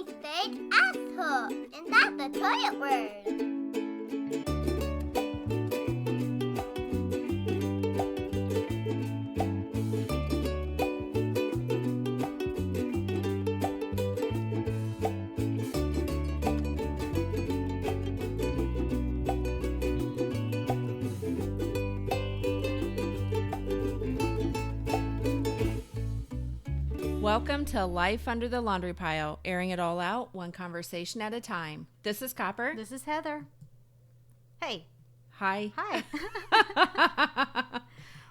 Mommy said asshole, and that's the toilet word. Welcome to Life Under the Laundry Pile, airing it all out, one conversation at a time. This is Copper. This is Heather. Hey. Hi. Hi.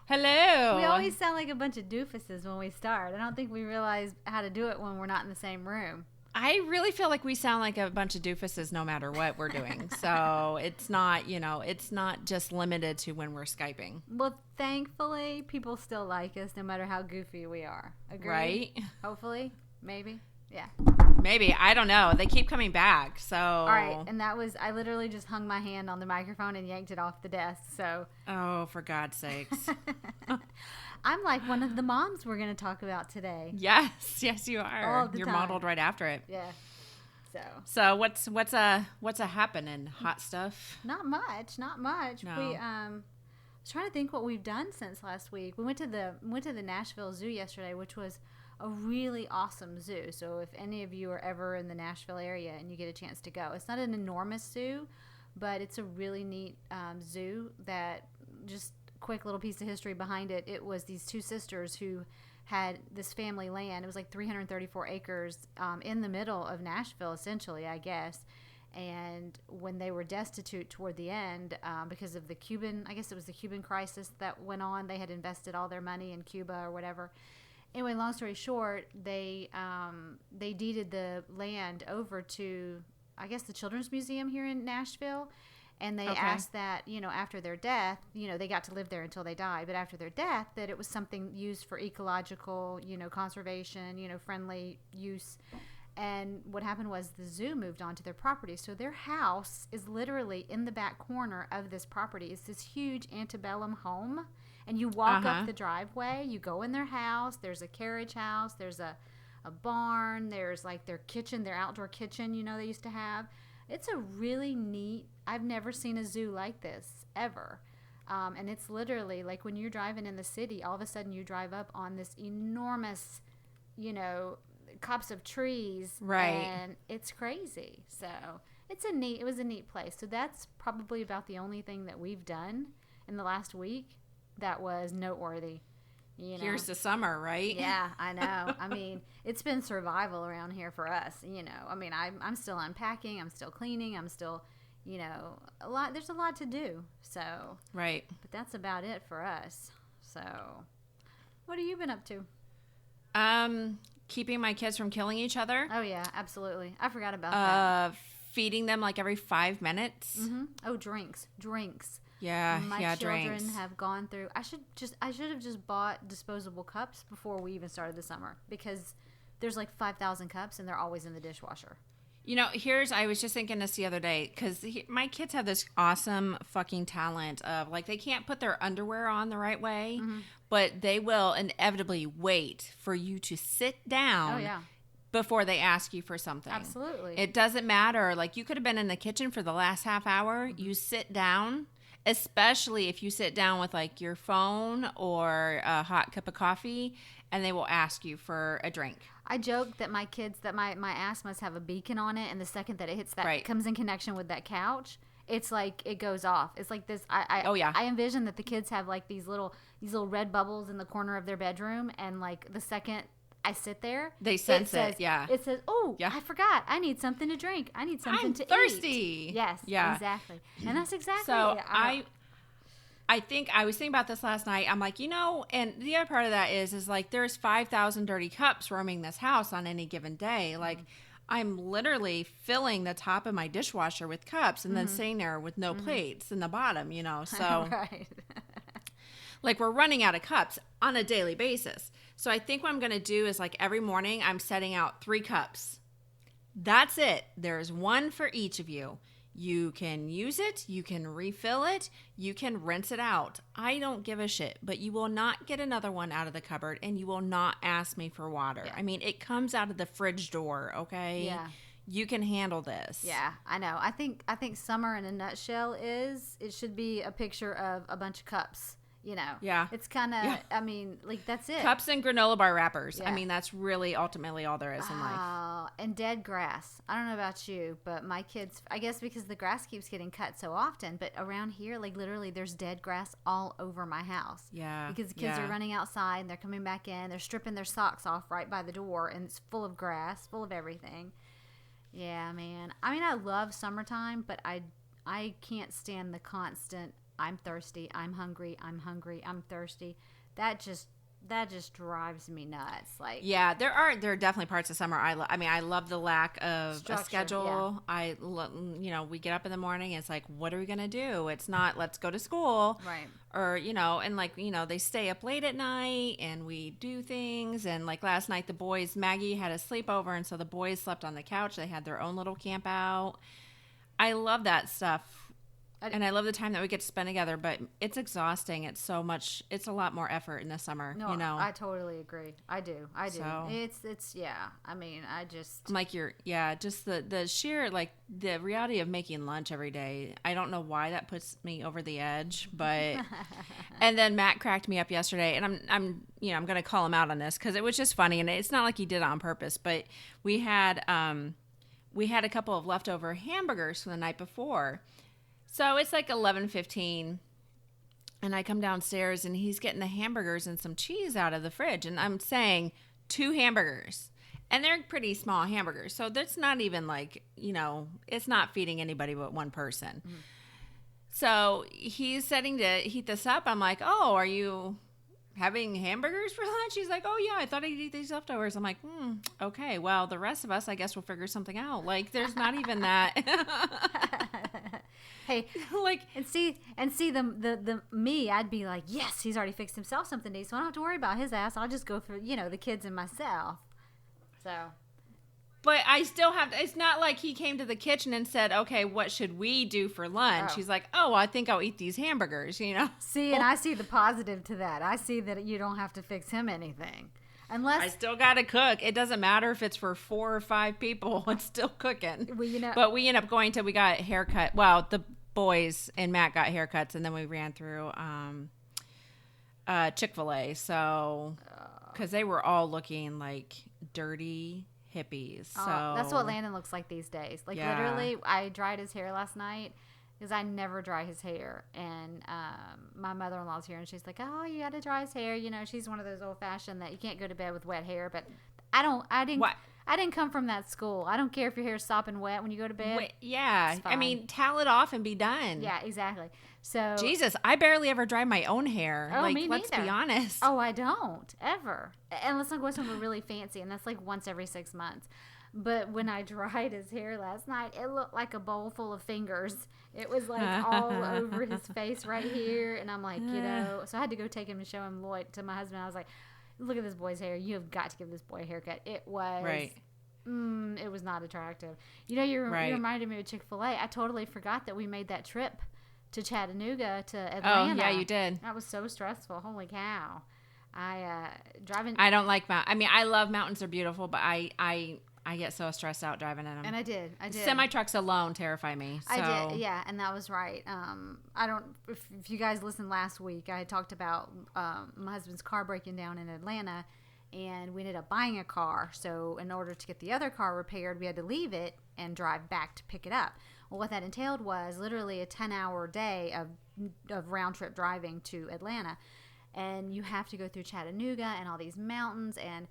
Hello. We always sound like a bunch of doofuses when we start. I don't think we realize how to do it when we're not in the same room. I really feel like we sound like a bunch of doofuses no matter what we're doing. So it's not, it's not just limited to when we're Skyping. Well, thankfully, people still like us no matter how goofy we are. Agreed? Right? Hopefully. Maybe. Yeah. Maybe. I don't know. They keep coming back. So. All right. And I literally just hung my hand on the microphone and yanked it off the desk. So. Oh, for God's sakes. I'm like one of the moms we're going to talk about today. Yes, you are. All the You're time. modeled right after it. Yeah. So what's a happening? Hot stuff? Not much. No. We I was trying to think what we've done since last week. We went to the Nashville Zoo yesterday, which was a really awesome zoo. So if any of you are ever in the Nashville area and you get a chance to go, it's not an enormous zoo, but it's a really neat zoo that just quick little piece of history behind it. It was these two sisters who had this family land. It was like 334 acres in the middle of Nashville, essentially, I guess. And when they were destitute toward the end because of the Cuban crisis that went on, they had invested all their money in Cuba or whatever. Anyway, long story short, they deeded the land over to, I guess, the Children's Museum here in Nashville. And they asked that, after their death, they got to live there until they died. But after their death, that it was something used for ecological, conservation, friendly use. And what happened was the zoo moved onto their property. So their house is literally in the back corner of this property. It's this huge antebellum home. And you walk up the driveway. You go in their house. There's a carriage house. There's a barn. There's like their kitchen, their outdoor kitchen, they used to have. It's a really neat, I've never seen a zoo like this, ever. And it's literally, like when you're driving in the city, all of a sudden you drive up on this enormous, copse of trees. Right. And it's crazy. So it was a neat place. So that's probably about the only thing that we've done in the last week that was noteworthy. Here's the summer, right? Yeah, I know. I mean, it's been survival around here for us, I mean, I'm still unpacking. I'm still cleaning. I'm still, there's a lot to do. So. Right. But that's about it for us. So. What have you been up to? Keeping my kids from killing each other. Oh, yeah, absolutely. I forgot about that. Feeding them like every 5 minutes. Mm-hmm. Oh, drinks. Yeah, My children drinks. have gone through. I should have just bought disposable cups before we even started the summer, because there's like 5,000 cups and they're always in the dishwasher. I was just thinking this the other day, because my kids have this awesome fucking talent of, like, they can't put their underwear on the right way, but they will inevitably wait for you to sit down. Oh, yeah. Before they ask you for something. Absolutely. It doesn't matter. Like, you could have been in the kitchen for the last half hour. You sit down, especially if you sit down with like your phone or a hot cup of coffee, and they will ask you for a drink. I joke that my ass must have a beacon on it, and the second that it hits that, comes in connection with that couch, it's like it goes off. It's like this. I envision that the kids have like these little red bubbles in the corner of their bedroom, and like the second I sit there, they sense it. Yeah. It says, "Oh, yeah. I forgot. I need something to drink. I need something to thirsty. eat." Yes. Yeah. Exactly. And that's exactly. So I think I was thinking about this last night. I'm like, and the other part of that is like there's 5,000 dirty cups roaming this house on any given day. Like, I'm literally filling the top of my dishwasher with cups and then sitting there with no plates in the bottom. So. Right. Like, we're running out of cups on a daily basis. So I think what I'm going to do is, like, every morning I'm setting out 3 cups. That's it. There's one for each of you. You can use it, you can refill it, you can rinse it out. I don't give a shit, but you will not get another one out of the cupboard, and you will not ask me for water. Yeah. I mean, it comes out of the fridge door, okay? Yeah. You can handle this. Yeah, I know. I think summer in a nutshell is it should be a picture of a bunch of cups. You know, Yeah. it's kind of. Yeah. I mean, like that's it. Cups and granola bar wrappers. Yeah. I mean, that's really ultimately all there is in life. Oh, and dead grass. I don't know about you, but my kids, I guess because the grass keeps getting cut so often, but around here, like literally there's dead grass all over my house. Yeah. Because the kids are running outside and they're coming back in. They're stripping their socks off right by the door, and it's full of grass, full of everything. Yeah, man. I mean, I love summertime, but I can't stand the constant, I'm thirsty, I'm hungry, I'm thirsty. That just drives me nuts. Like, Yeah, there are definitely parts of summer I mean, I love the lack of Structure, a schedule. We get up in the morning and it's like, what are we going to do? It's not let's go to school. right. Or, and like, they stay up late at night and we do things. And like last night, the boys, Maggie had a sleepover. And so the boys slept on the couch. They had their own little camp out. I love that stuff. And I love the time that we get to spend together, but it's exhausting. It's so much. It's a lot more effort in the summer. No, I totally agree. I do. So, it's yeah. I mean, I'm like just the sheer like the reality of making lunch every day. I don't know why that puts me over the edge, but and then Matt cracked me up yesterday, and I'm gonna call him out on this because it was just funny, and it's not like he did it on purpose, but we had a couple of leftover hamburgers from the night before. So it's like 11:15, and I come downstairs, and he's getting the hamburgers and some cheese out of the fridge, and I'm saying 2 hamburgers, and they're pretty small hamburgers, so that's not even like, it's not feeding anybody but one person. Mm-hmm. So he's setting to heat this up. I'm like, oh, are you having hamburgers for lunch? He's like, oh yeah, I thought I'd eat these leftovers. I'm like, okay, well, the rest of us, I guess we'll figure something out. Like, there's not even that. Hey, like, and see the me, I'd be like, yes, he's already fixed himself something to eat, so I don't have to worry about his ass. I'll just go for the kids and myself. So, but I still have to, it's not like he came to the kitchen and said, okay, what should we do for lunch? He's like, oh, I think I'll eat these hamburgers. See, and I see the positive to that. I see that you don't have to fix him anything. Unless I still gotta cook. It doesn't matter if it's for 4 or 5 people. It's still cooking. Well, but we end up going we got a haircut. Well, the boys and Matt got haircuts, and then we ran through Chick-fil-A. So, because they were all looking like dirty hippies. So that's what Landon looks like these days. Like literally, I dried his hair last night. Because I never dry his hair, and my mother-in-law's here, and she's like, "Oh, you got to dry his hair." She's one of those old-fashioned that you can't go to bed with wet hair. But I didn't come from that school. I don't care if your hair's sopping wet when you go to bed. I mean, towel it off and be done. Yeah, exactly. So Jesus, I barely ever dry my own hair. Oh, like, me let's neither. be honest. Oh, I don't ever, unless I'm going somewhere really fancy, and that's like once every 6 months. But when I dried his hair last night, it looked like a bowl full of fingers. It was like all over his face right here. And I'm like, so I had to go take him and show him to my husband. I was like, look at this boy's hair. You have got to give this boy a haircut. It was, it was not attractive. You reminded me of Chick-fil-A. I totally forgot that we made that trip to Chattanooga to Atlanta. Oh, yeah, you did. That was so stressful. Holy cow. I don't like mountains. I mean, I love mountains. They're beautiful, but I get so stressed out driving in them. And I did. Semi-trucks alone terrify me. So. I did, yeah, and that was right. If you guys listened last week, I had talked about my husband's car breaking down in Atlanta, and we ended up buying a car. So in order to get the other car repaired, we had to leave it and drive back to pick it up. Well, what that entailed was literally a 10-hour day of round-trip driving to Atlanta. And you have to go through Chattanooga and all these mountains, and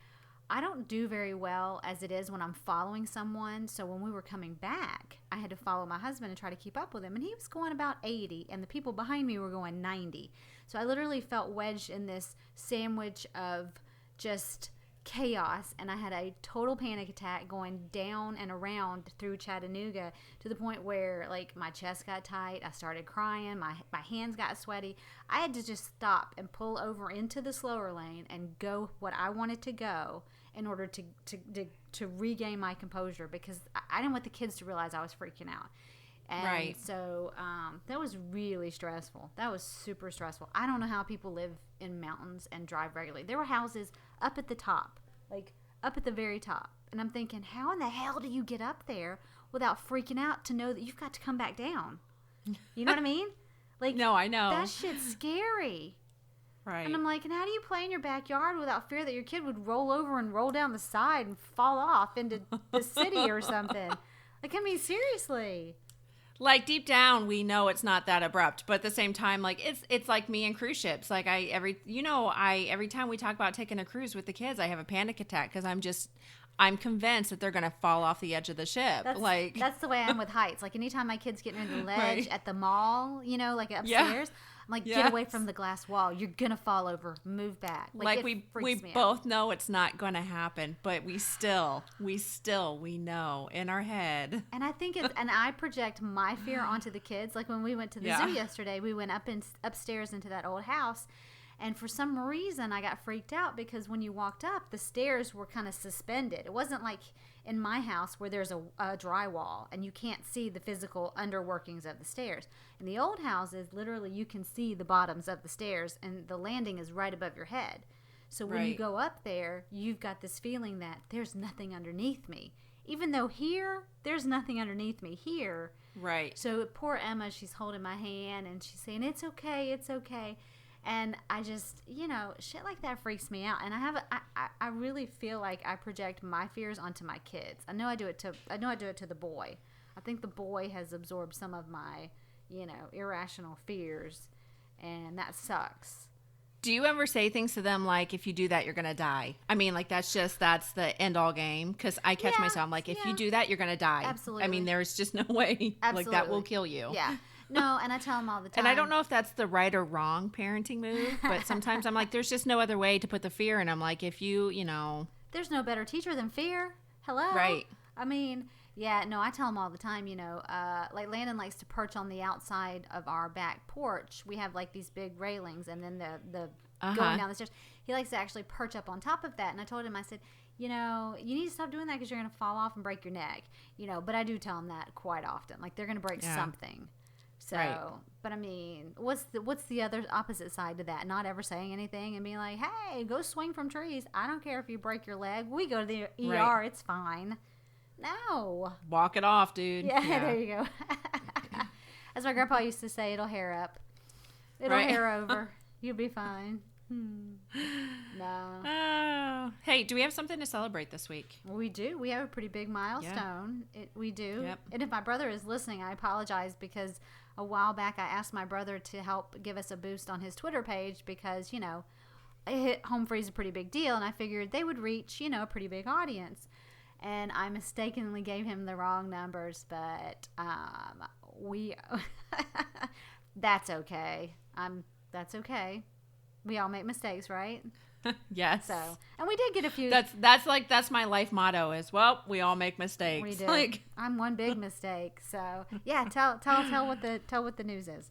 I don't do very well as it is when I'm following someone. So when we were coming back, I had to follow my husband and try to keep up with him. And he was going about 80, and the people behind me were going 90. So I literally felt wedged in this sandwich of just chaos. And I had a total panic attack going down and around through Chattanooga to the point where, like, my chest got tight. I started crying. My hands got sweaty. I had to just stop and pull over into the slower lane and go what I wanted to go in order to regain my composure, because I didn't want the kids to realize I was freaking out. And Right. so that was really stressful. That was super stressful. I don't know how people live in mountains and drive regularly. There were houses up at the top, like up at the very top. And I'm thinking, how in the hell do you get up there without freaking out to know that you've got to come back down? You know what I mean? Like, No, I know. that shit's scary. Right. And I'm like, and how do you play in your backyard without fear that your kid would roll over and roll down the side and fall off into the city or something? Like, I mean, seriously. Like deep down, we know it's not that abrupt, but at the same time, like it's like me and cruise ships. Like every time we talk about taking a cruise with the kids, I have a panic attack because I'm convinced that they're gonna fall off the edge of the ship. That's the way I am with heights. Like anytime my kids get near the ledge Right. at the mall, like upstairs, I'm like, get away Yes. from the glass wall. You're gonna fall over. Move back. Like it we freaks me out. both know it's not gonna happen, but we know in our head. And I think and I project my fear onto the kids. Like when we went to the zoo yesterday, we went upstairs into that old house. And for some reason, I got freaked out because when you walked up, the stairs were kind of suspended. It wasn't like in my house where there's a drywall and you can't see the physical underworkings of the stairs. In the old houses, literally you can see the bottoms of the stairs and the landing is right above your head. So when you Right. go up there, you've got this feeling that there's nothing underneath me. Even though here, there's nothing underneath me here. Right. So poor Emma, she's holding my hand and she's saying, it's okay, it's okay. And I just, shit like that freaks me out. And I really feel like I project my fears onto my kids. I know I do it to the boy. I think the boy has absorbed some of my, irrational fears, and that sucks. Do you ever say things to them like, if you do that, you're going to die? I mean, like, that's the end all game. Because I catch myself, I'm like, if you do that, you're going to die. Absolutely. I mean, there's just no way. Absolutely. Like, that will kill you. Yeah. No, and I tell them all the time. And I don't know if that's the right or wrong parenting move, but sometimes I'm like, there's just no other way to put the fear in. I'm like, if you. There's no better teacher than fear. Hello? Right. I mean, yeah, no, I tell them all the time, like Landon likes to perch on the outside of our back porch. We have like these big railings and then the going down the stairs. He likes to actually perch up on top of that. And I told him, I said, you need to stop doing that because you're going to fall off and break your neck. But I do tell him that quite often. Like they're going to break something. So, Right. But I mean, what's the other opposite side to that? Not ever saying anything and being like, hey, go swing from trees. I don't care if you break your leg. We go to the ER. Right. It's fine. No. Walk it off, dude. Yeah, there you go. As my grandpa used to say, it'll hair up. It'll Right. hair over. You'll be fine. No. Oh. Hey, do we have something to celebrate this week? We do. We have a pretty big milestone. We do. Yep. And if my brother is listening, I apologize because a while back I asked my brother to help give us a boost on his Twitter page because, home free is a pretty big deal. And I figured they would reach, a pretty big audience. And I mistakenly gave him the wrong numbers, but that's okay. That's okay. We all make mistakes, right? Yes. So, and we did get a few. That's my life motto is, well, we all make mistakes. We did. Like, I'm one big mistake. So yeah, tell what the news is.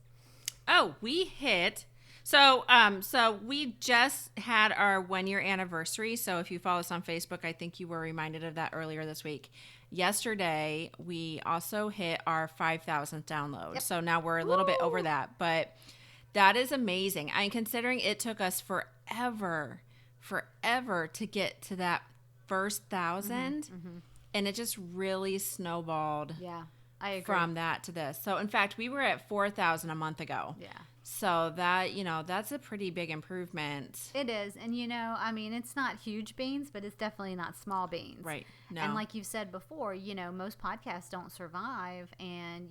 oh, we hit. So we just had our 1-year anniversary. So if you follow us on Facebook, I think you were reminded of that earlier this week. Yesterday, we also hit our 5,000th download. Yep. So now we're a little bit over that, but that is amazing. I mean, considering it took us forever to get to that first 1,000, and it just really snowballed. Yeah, I agree. From that to this. So in fact, we were at 4,000 a month ago. Yeah. So that, that's a pretty big improvement. It is. And, it's not huge beans, but it's definitely not small beans. Right. No. And like you've said before, most podcasts don't survive. And,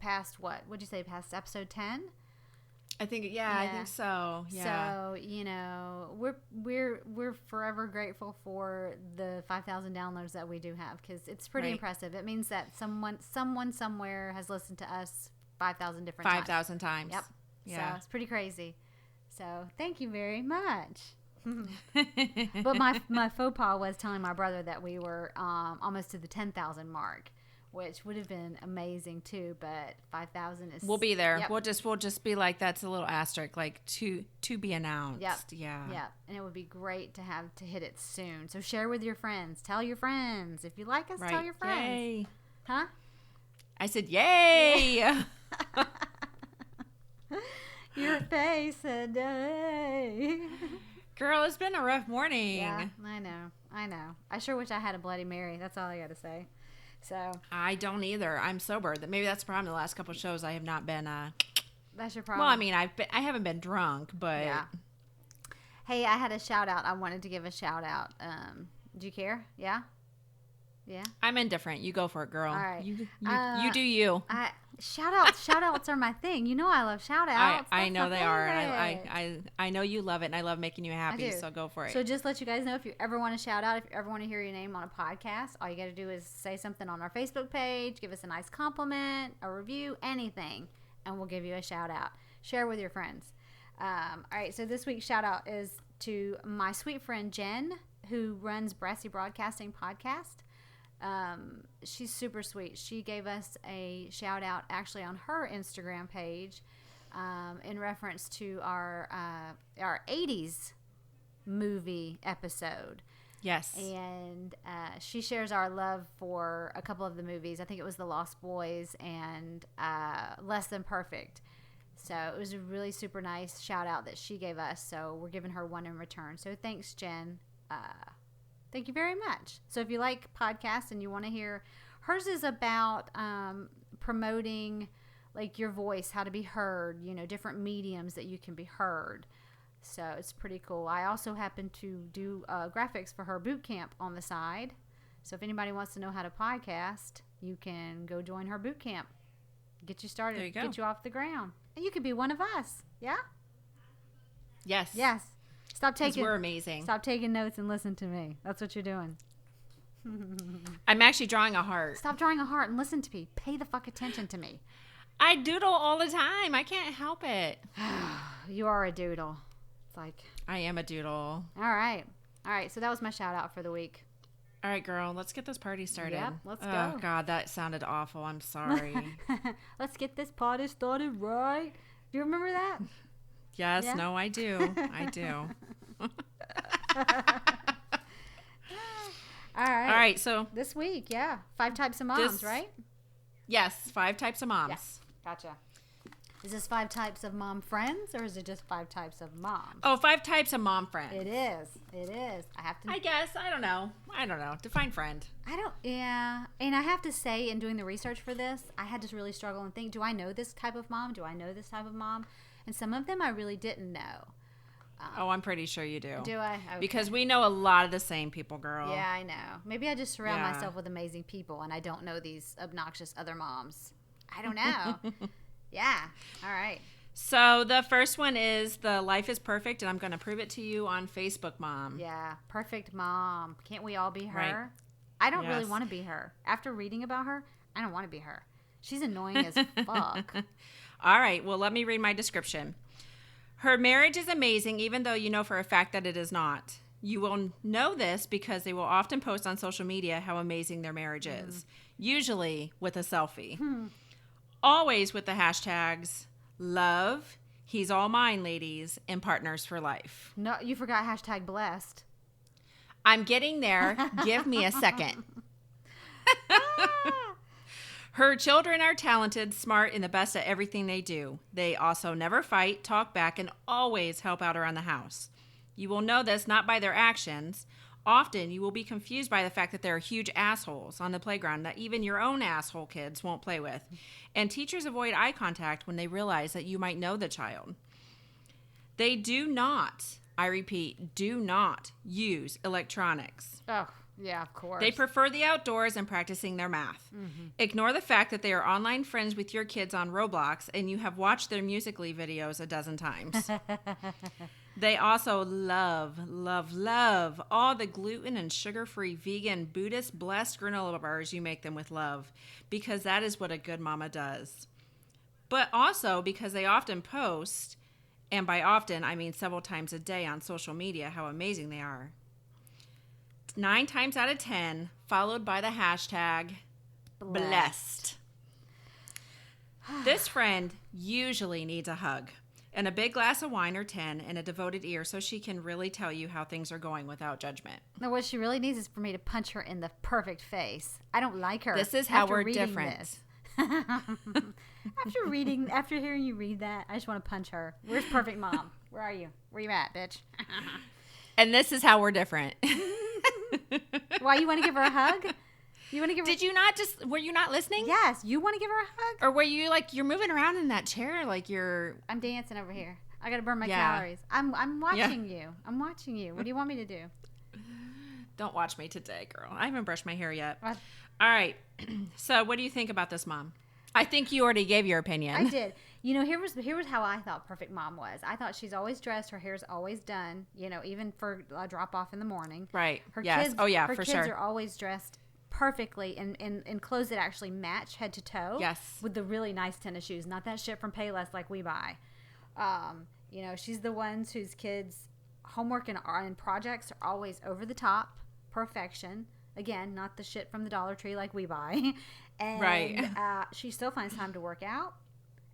past what? What'd you say? Past episode 10? I think, I think so. Yeah. So, we're forever grateful for the 5,000 downloads that we do have because it's pretty impressive. It means that someone somewhere has listened to us 5,000 different times. 5,000 times. Yep. Yeah. So it's pretty crazy. So thank you very much. But my faux pas was telling my brother that we were almost to the 10,000 mark, which would have been amazing too. But 5,000 is. We'll be there. Yep. We'll just be like, that's a little asterisk, like to be announced. Yep. Yeah. Yeah. And it would be great to have to hit it soon. So share with your friends. Tell your friends. If you like us, tell your friends. Yay. Huh? I said, yay! Your face said, yay. Girl, it's been a rough morning. Yeah, I know. I sure wish I had a Bloody Mary. That's all I got to say. So I don't either. I'm sober. Maybe that's the problem. The last couple of shows I have not been. That's your problem. Well, I mean, I haven't been drunk, but yeah. Hey, I had a shout out. I wanted to give a shout out. Do you care? Yeah. Yeah. I'm indifferent. You go for it, girl. All right. You do you. Shout outs are my thing. You know I love shout outs. I know they are. I know you love it, and I love making you happy. So go for it. So just let you guys know, if you ever want to shout out, if you ever want to hear your name on a podcast, all you got to do is say something on our Facebook page, give us a nice compliment, a review, anything, and we'll give you a shout out. Share with your friends. All right. So this week's shout out is to my sweet friend Jen, who runs Brassy Broadcasting Podcast. She's super sweet. She gave us a shout out actually on her Instagram page in reference to our 80s movie episode. Yes. And she shares our love for a couple of the movies. I think it was The Lost Boys and Less Than Perfect. So it was a really super nice shout out that she gave us. So we're giving her one in return. So thanks, Jen. Thank you very much. So if you like podcasts and you want to hear, hers is about promoting like your voice, how to be heard, different mediums that you can be heard. So it's pretty cool. I also happen to do graphics for her boot camp on the side. So if anybody wants to know how to podcast, you can go join her boot camp. Get you started, there you go. Get you off the ground. And you could be one of us. Yeah? Yes. Yes. Stop taking. We're amazing. Stop taking notes and listen to me. That's what you're doing. I'm actually drawing a heart. Stop drawing a heart and listen to me. Pay the fuck attention to me. I doodle all the time. I can't help it. You are a doodle. It's like I am a doodle. All right. So that was my shout out for the week. All right, girl. Let's get this party started. Yep, let's go. Oh God, that sounded awful. I'm sorry. Let's get this party started, right? Do you remember that? Yes, yeah? No, I do. I do. All right. So this week, 5 types of moms, right? Yes, 5 types of moms. Yeah, gotcha. Is this 5 types of mom friends, or is it just 5 types of moms? Oh, 5 types of mom friends. It is. I have to. I guess. I don't know. Define friend. Yeah. And I have to say, in doing the research for this, I had to really struggle and think, do I know this type of mom? Do I know this type of mom? And some of them I really didn't know. I'm pretty sure you do. Do I? Okay. Because we know a lot of the same people, girl. Yeah, I know. Maybe I just surround myself with amazing people, and I don't know these obnoxious other moms. I don't know. Yeah. All right. So the first one is the Life is Perfect, and I'm going to prove it to you on Facebook, Mom. Yeah. Perfect mom. Can't we all be her? Right. I don't really want to be her. After reading about her, I don't want to be her. She's annoying as fuck. All right. Well, let me read my description. Her marriage is amazing, even though you know for a fact that it is not. You will know this because they will often post on social media how amazing their marriage is, usually with a selfie. Always with the hashtags love, he's all mine, ladies, and partners for life. No, you forgot hashtag blessed. I'm getting there. Give me a second. Her children are talented, smart, and the best at everything they do. They also never fight, talk back, and always help out around the house. You will know this not by their actions. Often, you will be confused by the fact that there are huge assholes on the playground that even your own asshole kids won't play with. And teachers avoid eye contact when they realize that you might know the child. They do not, I repeat, do not use electronics. Oh, yeah, of course. They prefer the outdoors and practicing their math. Ignore the fact that they are online friends with your kids on Roblox and you have watched their Musical.ly videos a dozen times. They also love all the gluten and sugar-free vegan Buddhist blessed granola bars you make them with love, because that is what a good mama does. But also because they often post, and by often I mean several times a day on social media, how amazing they are. 9 times out of 10, followed by the hashtag blessed. This friend usually needs a hug and a big glass of wine or 10 and a devoted ear so she can really tell you how things are going without judgment. No, what she really needs is for me to punch her in the perfect face. I don't like her. This is how after we're reading different. This. After hearing you read that, I just want to punch her. Where's Perfect Mom? Where are you? Where you at, bitch? And this is how we're different. Why, you want to give her a hug? You want to give her? Did you not were you not listening? Yes, you want to give her a hug? Or were you like, you're moving around in that chair like you're... I'm dancing over here. I got to burn my calories. I'm watching you. I'm watching you. What do you want me to do? Don't watch me today, girl. I haven't brushed my hair yet. What? All right. So what do you think about this mom? I think you already gave your opinion. I did. You know, here was how I thought Perfect Mom was. I thought she's always dressed. Her hair's always done, you know, even for a drop off in the morning. Right. Her yes. kids, oh, yeah, her for kids sure. are always dressed perfectly in clothes that actually match head to toe. Yes. With the really nice tennis shoes. Not that shit from Payless like we buy. You know, she's the ones whose kids' homework and projects are always over the top. Perfection. Again, not the shit from the Dollar Tree like we buy. And right. She still finds time to work out,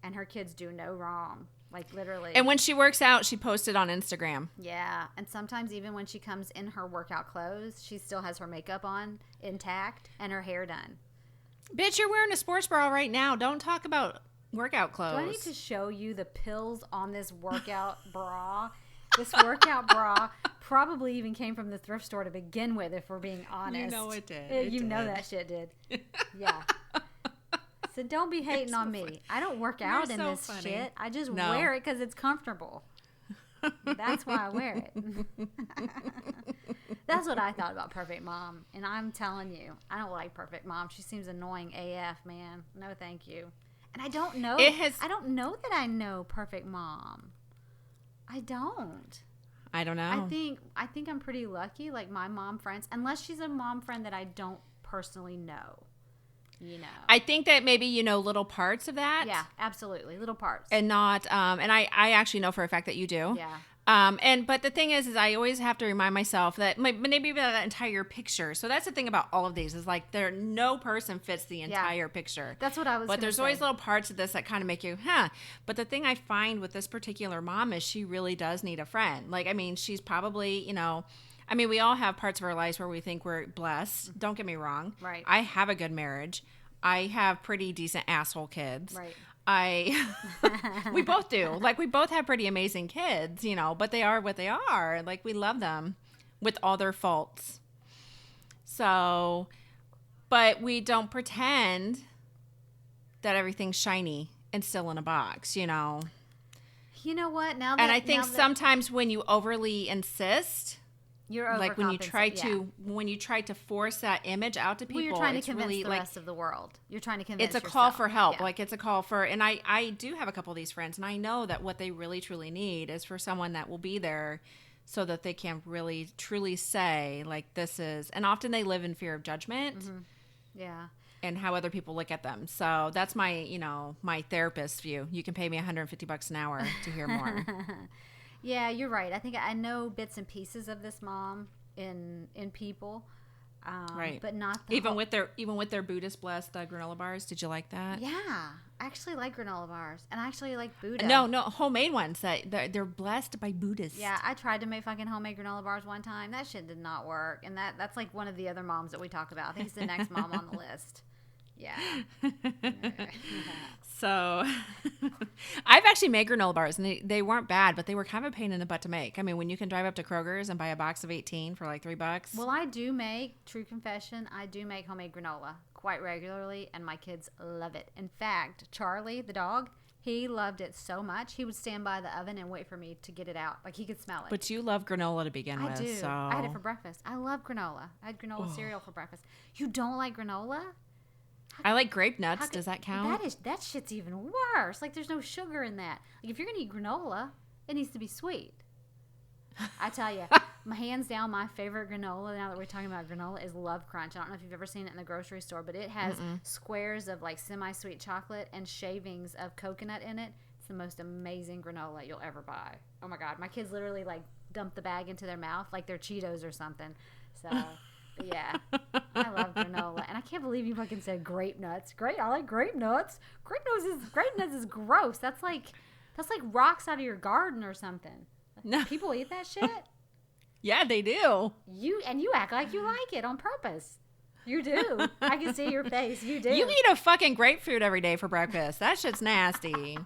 and her kids do no wrong. Like, literally. And when she works out, she posts it on Instagram. Yeah. And sometimes even when she comes in her workout clothes, she still has her makeup on intact and her hair done. Bitch, you're wearing a sports bra right now. Don't talk about workout clothes. Do I need to show you the pills on this workout bra? This workout bra probably even came from the thrift store to begin with, if we're being honest. You know it did. You know that shit did. Yeah. So don't be hating on me. Funny. I don't work out in this shit. I just wear it because it's comfortable. That's why I wear it. That's what I thought about Perfect Mom. And I'm telling you, I don't like Perfect Mom. She seems annoying AF, man. No, thank you. And I don't know. I don't know that I know Perfect Mom. I don't. I don't know. I think I'm pretty lucky. Like, my mom friends, unless she's a mom friend that I don't personally know. You know. I think that maybe you know little parts of that. Yeah, absolutely, little parts. And not. And I actually know for a fact that you do. Yeah. But the thing is I always have to remind myself that maybe that entire picture. So that's the thing about all of these is like no person fits the entire picture. That's what I was. But there's always little parts of this that kind of make you, But the thing I find with this particular mom is she really does need a friend. Like, I mean, she's probably, you know, I mean, we all have parts of our lives where we think we're blessed. Don't get me wrong. Right. I have a good marriage. I have pretty decent asshole kids. Right. We both do. Like, we both have pretty amazing kids, you know, but they are what they are. Like, we love them with all their faults. So, but we don't pretend that everything's shiny and still in a box, you know. You know what? And I think sometimes when you overly insist, you're like when you try to force that image out to people, you're trying to convince really, the rest of the world. You're trying to convince. It's a yourself. call for help. Yeah. Like, it's a call for, and I do have a couple of these friends, and I know that what they really truly need is for someone that will be there, so that they can really truly say, like, this is. And often they live in fear of judgment. Mm-hmm. Yeah. And how other people look at them. So that's my, you know, my therapist view. You can pay me $150 an hour to hear more. Yeah, you're right. I think I know bits and pieces of this mom in people, right? But not even with their Buddhist blessed granola bars. Did you like that? Yeah, I actually like granola bars, and I actually like Buddha. No, homemade ones that they're blessed by Buddhists. Yeah, I tried to make fucking homemade granola bars one time. That shit did not work, and that's like one of the other moms that we talk about. I think it's the next mom on the list. Yeah. So I've actually made granola bars, and they weren't bad, but they were kind of a pain in the butt to make. I mean, when you can drive up to Kroger's and buy a box of 18 for like $3. Well, I do make, true confession, I do make homemade granola quite regularly, and my kids love it. In fact, Charlie, the dog, he loved it so much, he would stand by the oven and wait for me to get it out. Like, he could smell it. But you love granola to begin with. I do. So. I had it for breakfast. I love granola. I had granola cereal for breakfast. You don't like granola? I like grape nuts. Does that count? That shit's even worse. Like, there's no sugar in that. Like, if you're gonna eat granola, it needs to be sweet. I tell you, hands down, my favorite granola, now that we're talking about granola, is Love Crunch. I don't know if you've ever seen it in the grocery store, but it has squares of like semi-sweet chocolate and shavings of coconut in it. It's the most amazing granola you'll ever buy. Oh my God, my kids literally like dump the bag into their mouth like they're Cheetos or something. So. Yeah, I love granola, and I can't believe you fucking said grape nuts. I like grape nuts. Grape nuts is gross. That's like rocks out of your garden or something. No. People eat that shit. Yeah, they do. You act like you like it on purpose. You do. I can see your face. You do. You eat a fucking grapefruit every day for breakfast. That shit's nasty.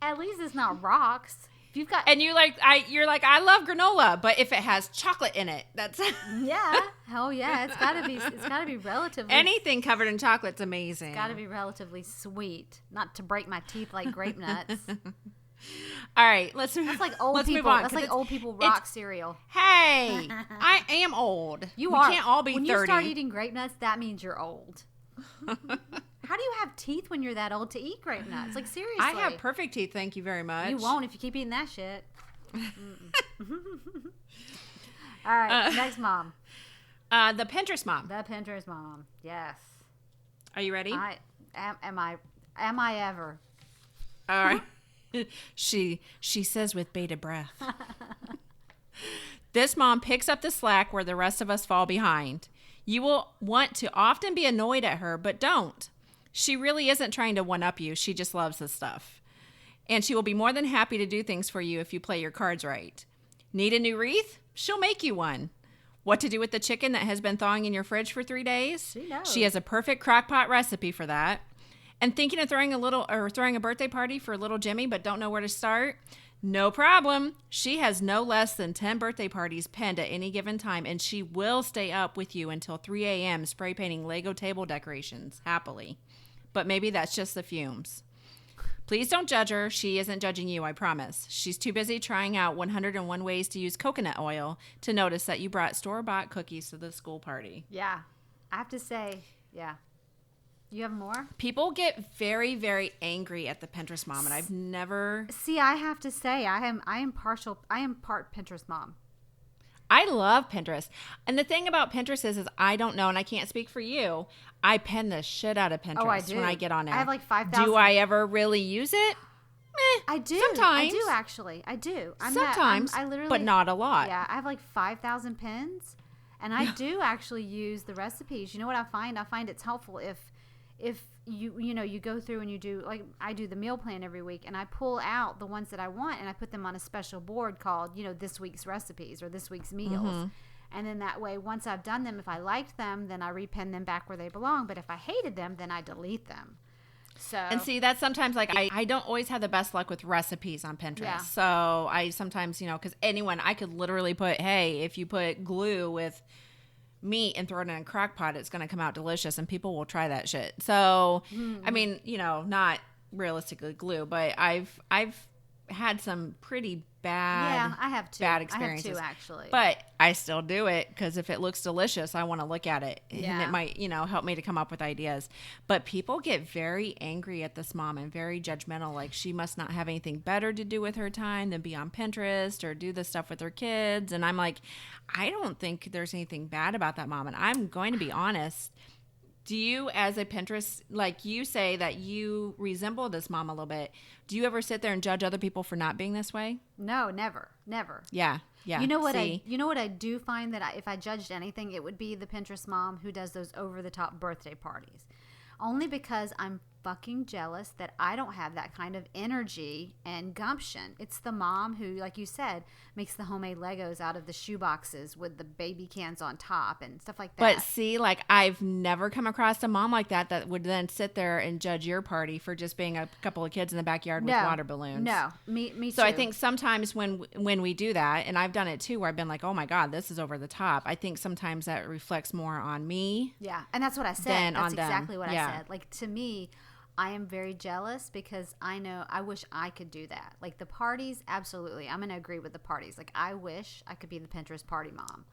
At least it's not rocks. If you've got And you're like, I love granola, but if it has chocolate in it, that's yeah. Hell yeah. It's gotta be relatively anything covered in chocolate's amazing. It's gotta be relatively sweet. Not to break my teeth like grape nuts. All right, that's like old let's people. Move on, that's like old people rock cereal. Hey, I am old. We can't all be when 30. You start eating grape nuts, that means you're old. How do you have teeth when you're that old to eat grape nuts? Like, seriously. I have perfect teeth, thank you very much. You won't if you keep eating that shit. All right, next mom. The Pinterest mom. The Pinterest mom. Yes. Are you ready? Am I ever? All right. She says with bated breath. This mom picks up the slack where the rest of us fall behind. You will want to often be annoyed at her, but don't. She really isn't trying to one-up you. She just loves this stuff. And she will be more than happy to do things for you if you play your cards right. Need a new wreath? She'll make you one. What to do with the chicken that has been thawing in your fridge for 3 days? She knows. She has a perfect crock-pot recipe for that. And thinking of throwing a birthday party for little Jimmy, but don't know where to start? No problem. She has no less than 10 birthday parties penned at any given time, and she will stay up with you until 3 a.m. spray painting Lego table decorations, happily. But maybe that's just the fumes. Please don't judge her. She isn't judging you, I promise. She's too busy trying out 101 ways to use coconut oil to notice that you brought store-bought cookies to the school party. Yeah. I have to say, yeah. You have more? People get very, very angry at the Pinterest mom, and I've never... See, I have to say, I am part Pinterest mom. I love Pinterest. And the thing about Pinterest is I don't know, and I can't speak for you. I pen the shit out of Pinterest I do. when I get on there. I have like 5,000. Do I ever really use it? I do. Sometimes. I do, actually. I do. Sometimes, I literally, but not a lot. Yeah, I have like 5,000 pins, and I do actually use the recipes. You know what I find? I find it's helpful if you go through and you do, like I do the meal plan every week, and I pull out the ones that I want and I put them on a special board called, this week's recipes or this week's meals. Mm-hmm. And then that way, once I've done them, if I liked them, then I repin them back where they belong. But if I hated them, then I delete them. So and see, that's sometimes like I don't always have the best luck with recipes on Pinterest. Yeah. So I sometimes, because I could literally put, hey, if you put glue with meat and throw it in a crock pot, it's going to come out delicious, and people will try that shit. So, I mean, not realistically glue, but I've had some pretty bad, I have two. bad experiences. I have two, actually. But I still do it because if it looks delicious, I want to look at it, yeah. and it might, help me to come up with ideas. But people get very angry at this mom and very judgmental, like she must not have anything better to do with her time than be on Pinterest or do this stuff with her kids. And I'm like, I don't think there's anything bad about that mom. And I'm going to be honest. Do you, as a Pinterest, like you say that you resemble this mom a little bit, do you ever sit there and judge other people for not being this way? No, never. Yeah. You know what I do find that if I judged anything, it would be the Pinterest mom who does those over the top birthday parties. Only because I'm fucking jealous that I don't have that kind of energy and gumption. It's the mom who, like you said, makes the homemade Legos out of the shoe boxes with the baby cans on top and stuff like that. But see, like I've never come across a mom like that would then sit there and judge your party for just being a couple of kids in the backyard with water balloons. No, me too. So I think sometimes when we do that, and I've done it too, where I've been like, oh my God, this is over the top. I think sometimes that reflects more on me. Yeah, and that's what I said. That's exactly what I said. Like, to me, I am very jealous because I wish I could do that. Like the parties, absolutely. I'm going to agree with the parties. Like I wish I could be the Pinterest party mom.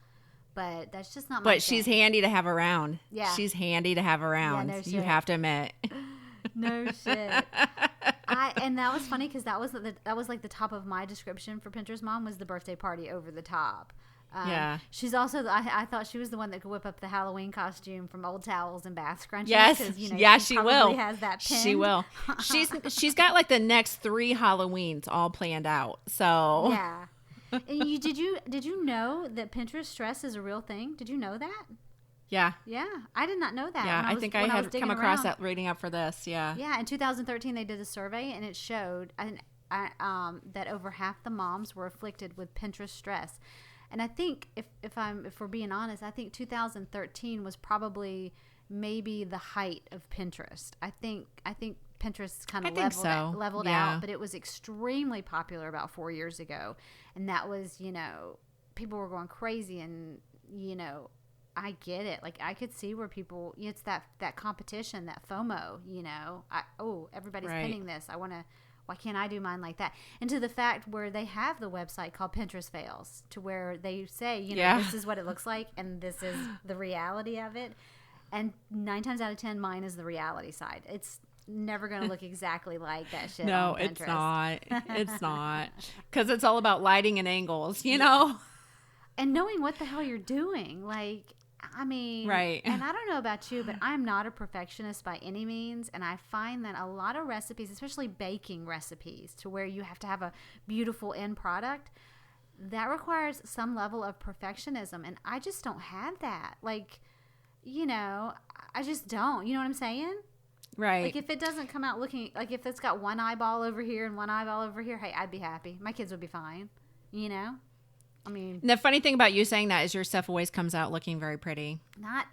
But that's just not my thing. She's handy to have around. Yeah. She's handy to have around. Yeah, no shit. You have to admit. No shit. And that was funny because that was like the top of my description for Pinterest mom was the birthday party over the top. Yeah. She's also, I thought she was the one that could whip up the Halloween costume from old towels and bath scrunchies. Yes. She will. Has that pin. She will. She's got like the next 3 Halloweens all planned out. So yeah. And did you know that Pinterest stress is a real thing? Did you know that? Yeah. Yeah. I did not know that. Yeah. I think I had come across that reading up for this. Yeah. Yeah. In 2013, they did a survey and it showed that over half the moms were afflicted with Pinterest stress. And I think if we're being honest, I think 2013 was probably maybe the height of Pinterest. I think Pinterest kind of leveled out, but it was extremely popular about 4 years ago. And that was, people were going crazy, and, I get it. Like, I could see where people, it's that competition, that FOMO, everybody's pinning this. Why can't I do mine like that? And to the fact where they have the website called Pinterest Fails, to where they say, this is what it looks like, and this is the reality of it. And 9 times out of 10, mine is the reality side. It's never going to look exactly like that shit on Pinterest. It's not. It's not. Because it's all about lighting and angles, And knowing what the hell you're doing. Like, I mean, right. And I don't know about you, but I'm not a perfectionist by any means. And I find that a lot of recipes, especially baking recipes, to where you have to have a beautiful end product, that requires some level of perfectionism. And I just don't have that. Like, I just don't. You know what I'm saying? Right. Like, if it doesn't come out looking, like, if it's got one eyeball over here and one eyeball over here, hey, I'd be happy. My kids would be fine. I mean, the funny thing about you saying that is your stuff always comes out looking very pretty. Not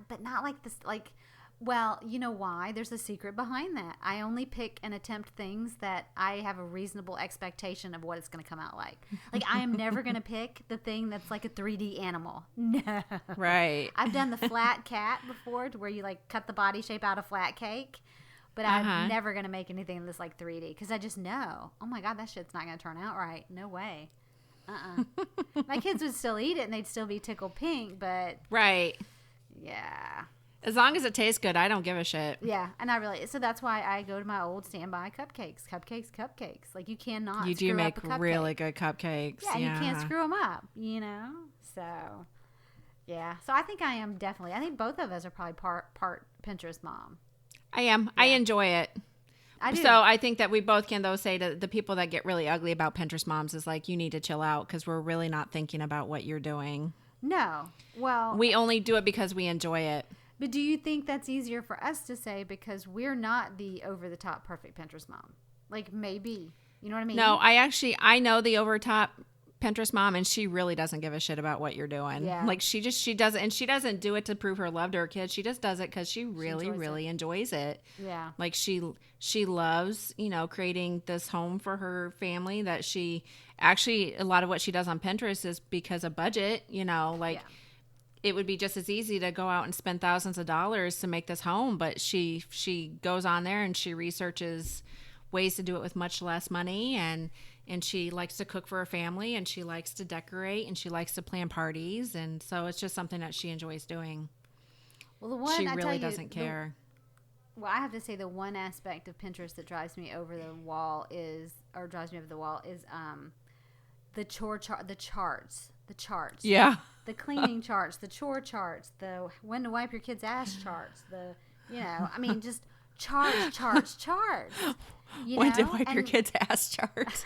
like this. Like, well, you know why? There's a secret behind that. I only pick and attempt things that I have a reasonable expectation of what it's going to come out like. Like, I am never going to pick the thing that's like a 3D animal. No. Right. I've done the flat cat before, to where you like cut the body shape out of flat cake. But I'm never going to make anything that's like 3D, because I just know, oh my God, that shit's not going to turn out right. No way. My kids would still eat it and they'd still be tickled pink, but right. Yeah. As long as it tastes good, I don't give a shit. Yeah, and so that's why I go to my old standby cupcakes. Like, you cannot. You do make really good cupcakes. Yeah, you can't screw them up. So yeah. So I think I am definitely. I think both of us are probably part Pinterest mom. I am. Yeah. I enjoy it. I do. So I think that we both can, though, say to the people that get really ugly about Pinterest moms is like, you need to chill out, because we're really not thinking about what you're doing. No. Well, we only do it because we enjoy it. But do you think that's easier for us to say because we're not the over-the-top perfect Pinterest mom? Like, maybe. You know what I mean? No, I know the over-top Pinterest mom, and she really doesn't give a shit about what you're doing. Yeah. Like, she doesn't, and she doesn't do it to prove her love to her kids. She just does it because she really enjoys it. Yeah. Like, she loves, creating this home for her family, that she actually, a lot of what she does on Pinterest is because of budget, It would be just as easy to go out and spend thousands of dollars to make this home, but she goes on there and she researches ways to do it with much less money, and she likes to cook for her family, and she likes to decorate, and she likes to plan parties, and so it's just something that she enjoys doing. Well, the one she really doesn't care. Well, I have to say the one aspect of Pinterest that drives me over the wall is the charts. Yeah. The cleaning charts, the chore charts, the when to wipe your kid's ass charts, just charts. When to wipe your kid's ass chart.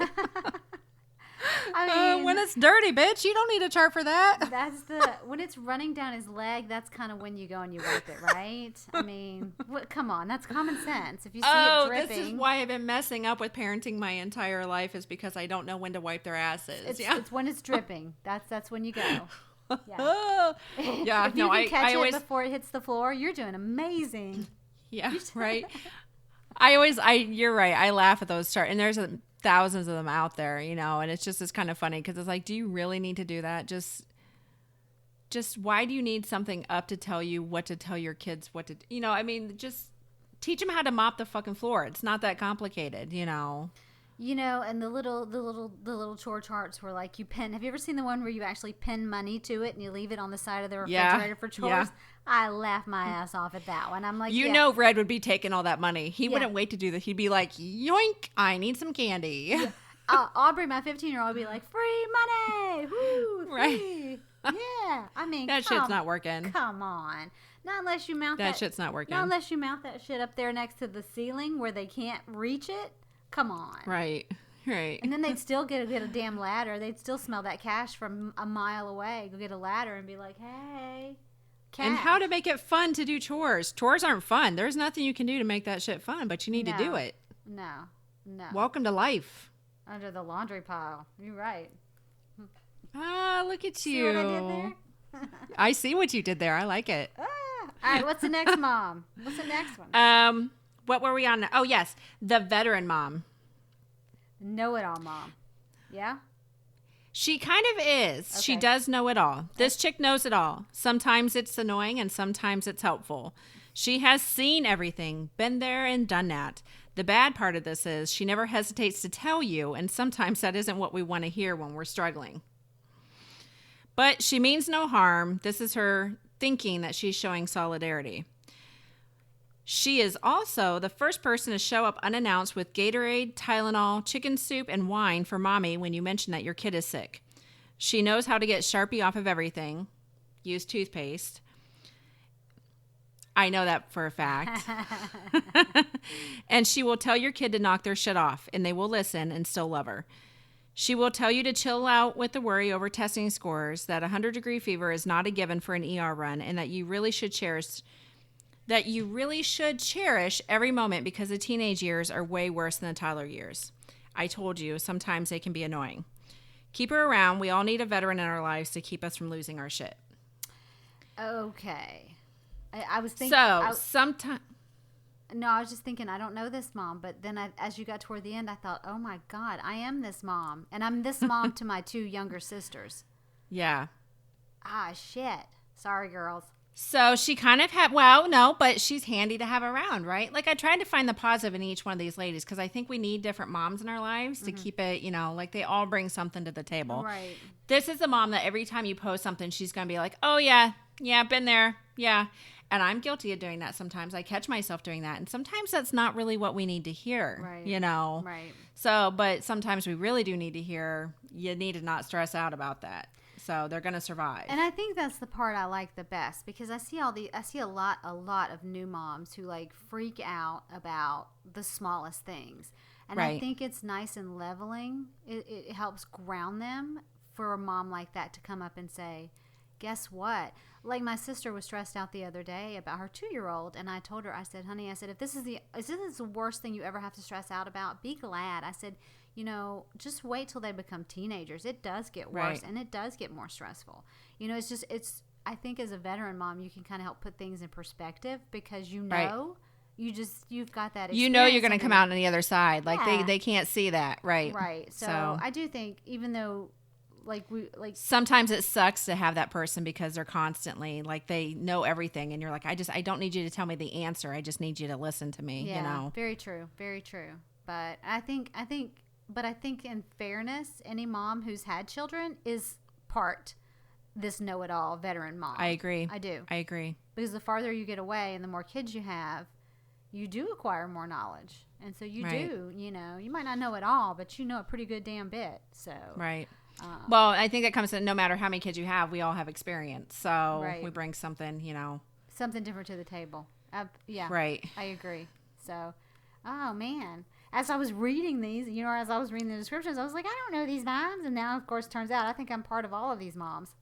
I mean, when it's dirty, bitch, you don't need a chart for that. That's when it's running down his leg. That's kind of when you go and you wipe it, right? I mean, come on, that's common sense. If you see it dripping, this is why I've been messing up with parenting my entire life, is because I don't know when to wipe their asses. It's when it's dripping. That's when you go. Yeah. Yeah. If you can catch it before it hits the floor, you're doing amazing. Yeah. Right. You're right. I laugh at those charts, and there's thousands of them out there, and it's kind of funny, because it's like, do you really need to do that? Just why do you need something up to tell you what to tell your kids what to, just teach them how to mop the fucking floor. It's not that complicated, And the little chore charts were like, you pin. Have you ever seen the one where you actually pin money to it and you leave it on the side of the refrigerator for chores? Yeah. I laugh my ass off at that one. I'm like, Red would be taking all that money. He wouldn't wait to do that. He'd be like, yoink, I need some candy. Yeah. Aubrey, my 15-year-old, would be like, free money. Woo, free. Right. Yeah. I mean, that shit's not working. Come on. Not unless you mount that. That shit's not working. Not unless you mount that shit up there next to the ceiling where they can't reach it. Come on. Right. And then they'd still get a damn ladder. They'd still smell that cash from a mile away. Go get a ladder and be like, hey, cash. And how to make it fun to do chores. Chores aren't fun. There's nothing you can do to make that shit fun, but you need to do it. No. Welcome to life. Under the laundry pile. You're right. Ah, look at See you. what I did there? I see what you did there. I like it. All right, what's the next mom? What's the next one? What were we on? Oh, yes. The veteran mom. Know-it-all mom. Yeah? She kind of is. Okay. She does know it all. This chick knows it all. Sometimes it's annoying and sometimes it's helpful. She has seen everything, been there and done that. The bad part of this is she never hesitates to tell you, and sometimes that isn't what we want to hear when we're struggling. But she means no harm. This is her thinking that she's showing solidarity. She is also the first person to show up unannounced with Gatorade, Tylenol, chicken soup, and wine for mommy when you mention that your kid is sick. She knows how to get Sharpie off of everything. Use toothpaste. I know that for a fact. And she will tell your kid to knock their shit off, and they will listen and still love her. She will tell you to chill out with the worry over testing scores, that 100-degree fever is not a given for an ER run, and that you really should cherish every moment because the teenage years are way worse than the toddler years. I told you, sometimes they can be annoying. Keep her around. We all need a veteran in our lives to keep us from losing our shit. Okay. I was thinking. Sometimes. No, I was just thinking, I don't know this mom. But then as you got toward the end, I thought, oh my God, I am this mom. And I'm this mom to my 2 younger sisters. Yeah. Ah, shit. Sorry, girls. So she kind of but she's handy to have around, right? Like I tried to find the positive in each one of these ladies because I think we need different moms in our lives to keep it, like they all bring something to the table. Right. This is the mom that every time you post something, she's going to be like, oh, yeah, been there. Yeah. And I'm guilty of doing that sometimes. I catch myself doing that. And sometimes that's not really what we need to hear, Right. Right. So, but sometimes we really do need to hear, you need to not stress out about that. So they're going to survive. And I think that's the part I like the best because I see a lot of new moms who like freak out about the smallest things. And Right. I think it's nice and leveling. It helps ground them for a mom like that to come up and say, guess what? Like my sister was stressed out the other day about her 2-year-old, and I told her, I said, honey, if this is the worst thing you ever have to stress out about, be glad. I said, just wait till they become teenagers. It does get worse, Right. and it does get more stressful. I think as a veteran mom, you can kind of help put things in perspective because Right. you've got that experience. You're going to come out on the other side. Like Yeah. they can't see that. Right. Right. So I do think even though sometimes it sucks to have that person because they're constantly like they know everything and you're like, I don't need you to tell me the answer. I just need you to listen to me, Very true. Very true. But I think in fairness, any mom who's had children is part this know-it-all veteran mom. I agree. I do. I agree. Because the farther you get away and the more kids you have, you do acquire more knowledge. And so you Right. do, you might not know it all, but you know a pretty good damn bit. So Right. Well, I think that comes to no matter how many kids you have, we all have experience. So Right. we bring something, something different to the table. Yeah. Right. I agree. So, oh man. As I was reading these, as I was reading the descriptions, I was like, I don't know these moms. And now, of course, turns out I think I'm part of all of these moms.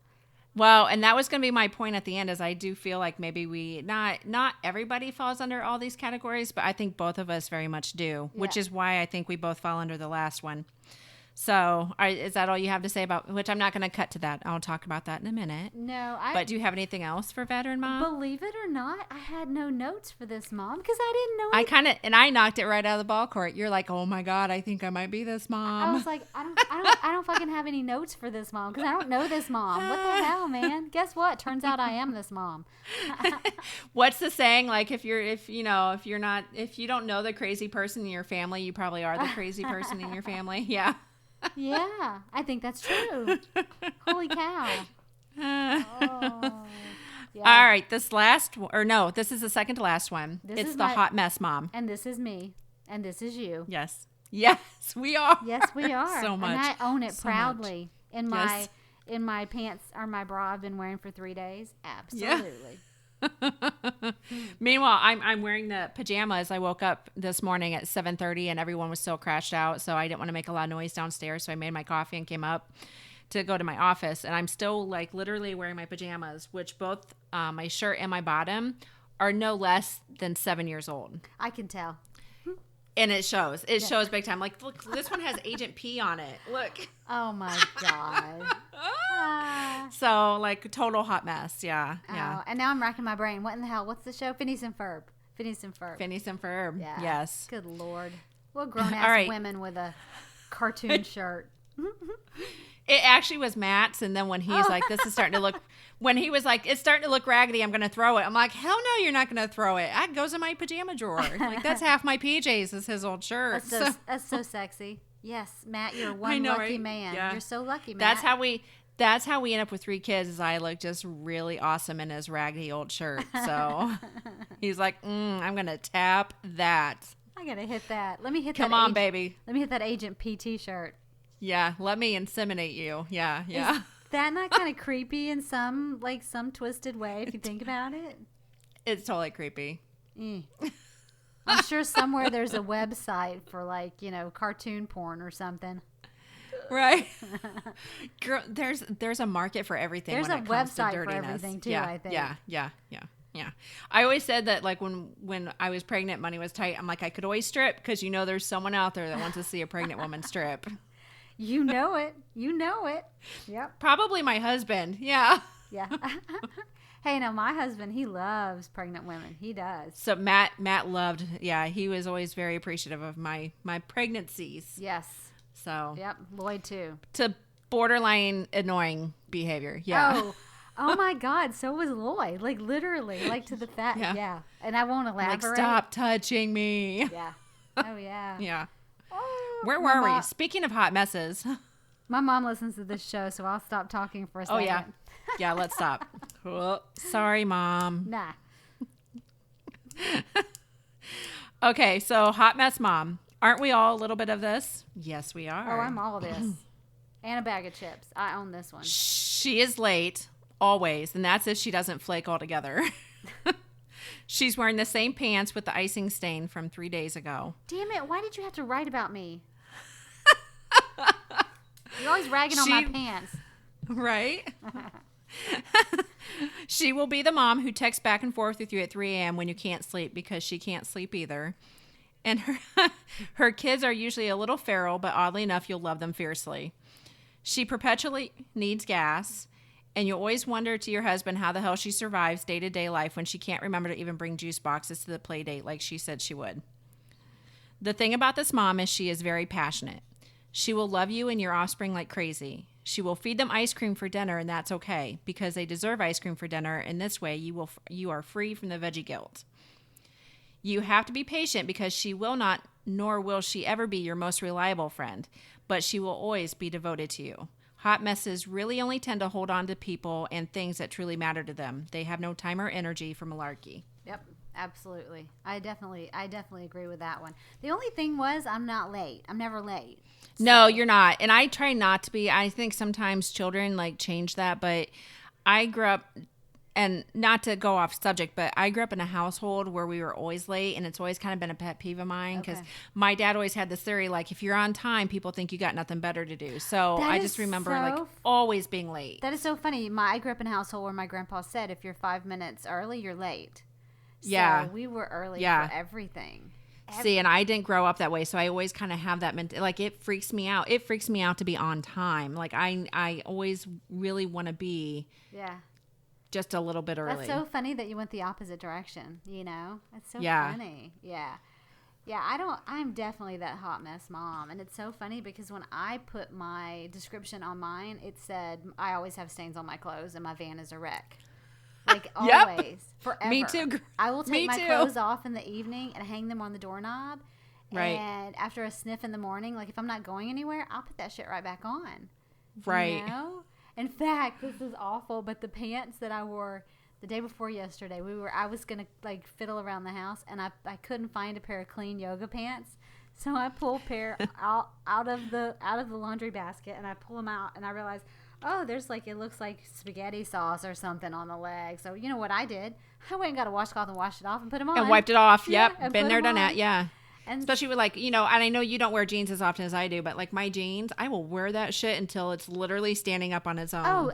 Well, and that was going to be my point at the end is I do feel like maybe we, not everybody falls under all these categories, but I think both of us very much do, which Yeah. is why I think we both fall under the last one. So is that all you have to say about, which I'm not going to cut to that. I'll talk about that in a minute. No, But do you have anything else for veteran mom? Believe it or not, I had no notes for this mom because I didn't know. I knocked it right out of the ball court. You're like, oh my God, I think I might be this mom. I was like, I don't fucking have any notes for this mom because I don't know this mom. What the hell, man? Guess what? Turns out I am this mom. What's the saying? Like if you don't know the crazy person in your family, you probably are the crazy person in your family. Yeah. Yeah, I think that's true. Holy cow. Oh, yeah. All right, this is the second to last one. This It's is the hot mess mom. And this is me. And this is you. Yes, we are. Yes, we are. So much. And I own it So proudly. In my Yes. pants or my bra I've been wearing for 3 days. Absolutely. Meanwhile, I'm wearing the pajamas. I woke up this morning at 7:30 and everyone was still crashed out, so I didn't want to make a lot of noise downstairs, so I made my coffee and came up to go to my office, and I'm still like literally wearing my pajamas, which both my shirt and my bottom are no less than 7 years old. I can tell. And it shows. It shows big time. Like, look, this one has Agent P on it. Look. Oh my God. So, like, total hot mess. Yeah. Yeah. Oh, and now I'm racking my brain. What in the hell? What's the show? Phineas and Ferb. Phineas and Ferb. Phineas and Ferb. Yeah. Yes. Good Lord. What grown-ass All right. women with a cartoon shirt. It actually was Matt's, and then when he's like, this is starting to look, when he was like, it's starting to look raggedy, I'm going to throw it. I'm like, hell no, you're not going to throw it. It goes in my pajama drawer. Like, that's half my PJs is his old shirt. That's so sexy. Yes, Matt, you're one I know, lucky right? man. Yeah. You're so lucky, Matt. That's how we end up with 3 kids is I look just really awesome in his raggedy old shirt. So he's like, I'm going to tap that. I got to hit that. Let me hit Come that. on, baby. Let me hit that Agent PT shirt. Yeah, let me inseminate you. Yeah, yeah. Is that not kind of creepy in some twisted way if you think about it? It's totally creepy. I'm sure somewhere there's a website for cartoon porn or something. Right. Girl, there's a market for everything. There's when a it comes to website for dirtiness. everything too, Yeah, I think. Yeah. I always said that like when I was pregnant, money was tight. I'm like, I could always strip because there's someone out there that wants to see a pregnant woman strip. You know it. Yep. Probably my husband. Yeah. Yeah. Hey, now my husband, he loves pregnant women. He does. So Matt loved. Yeah, he was always very appreciative of my pregnancies. Yes. So. Yep. Lloyd too. To borderline annoying behavior. Yeah. Oh my God. So was Lloyd. Like literally, like to the fact. Yeah. And I won't elaborate. Like, stop touching me. Yeah. Oh yeah. Yeah. Oh, Where were we? Speaking of hot messes. My mom listens to this show, so I'll stop talking for a second. Oh yeah. Yeah, let's stop. Oh, sorry, Mom. Nah. Okay, so hot mess mom. Aren't we all a little bit of this? Yes, we are. Oh, I'm all of this. And a bag of chips. I own this one. She is late, always, and that's if she doesn't flake altogether. She's wearing the same pants with the icing stain from 3 days ago. Damn it, why did you have to write about me? You're always ragging on my pants. Right? She will be the mom who texts back and forth with you at 3 a.m. when you can't sleep because she can't sleep either. And her kids are usually a little feral, but oddly enough, you'll love them fiercely. She perpetually needs gas, and you always wonder to your husband how the hell she survives day-to-day life when she can't remember to even bring juice boxes to the play date like she said she would. The thing about this mom is she is very passionate. She will love you and your offspring like crazy. She will feed them ice cream for dinner, and that's okay because they deserve ice cream for dinner. And this way, you are free from the veggie guilt. You have to be patient because she will not, nor will she ever be your most reliable friend, but she will always be devoted to you. Hot messes really only tend to hold on to people and things that truly matter to them. They have no time or energy for malarkey. Yep, absolutely. I definitely agree with that one. The only thing was I'm not late. I'm never late. So. No, you're not. And I try not to be. I think sometimes children change that, but I grew up, and not to go off subject, but I grew up in a household where we were always late, and it's always kind of been a pet peeve of mine because my dad always had this theory, if you're on time, people think you got nothing better to do. So I just remember always being late. That is so funny. I grew up in a household where my grandpa said, if you're 5 minutes early, you're late. Yeah. So we were early for everything. See, and I didn't grow up that way, so I always kind of have that it freaks me out. It freaks me out to be on time. I always really want to be just a little bit early. That's so funny that you went the opposite direction, That's so funny. Yeah. Yeah, I'm definitely that hot mess mom. And it's so funny because when I put my description on mine, it said, I always have stains on my clothes and my van is a wreck. Always. Forever. Me too. I will take my clothes off in the evening and hang them on the doorknob. Right. And after a sniff in the morning, if I'm not going anywhere, I'll put that shit right back on. Right. In fact, this is awful, but the pants that I wore the day before yesterday, I was going to fiddle around the house, and I couldn't find a pair of clean yoga pants. So I pull a pair out of the laundry basket, and I pull them out, and I realized, oh, there's it looks like spaghetti sauce or something on the leg. So you know what I did? I went and got a washcloth and washed it off and put them on. And wiped it off. Yeah, yep. Been there, done that. Yeah. And especially with and I know you don't wear jeans as often as I do, but my jeans, I will wear that shit until it's literally standing up on its own. Oh,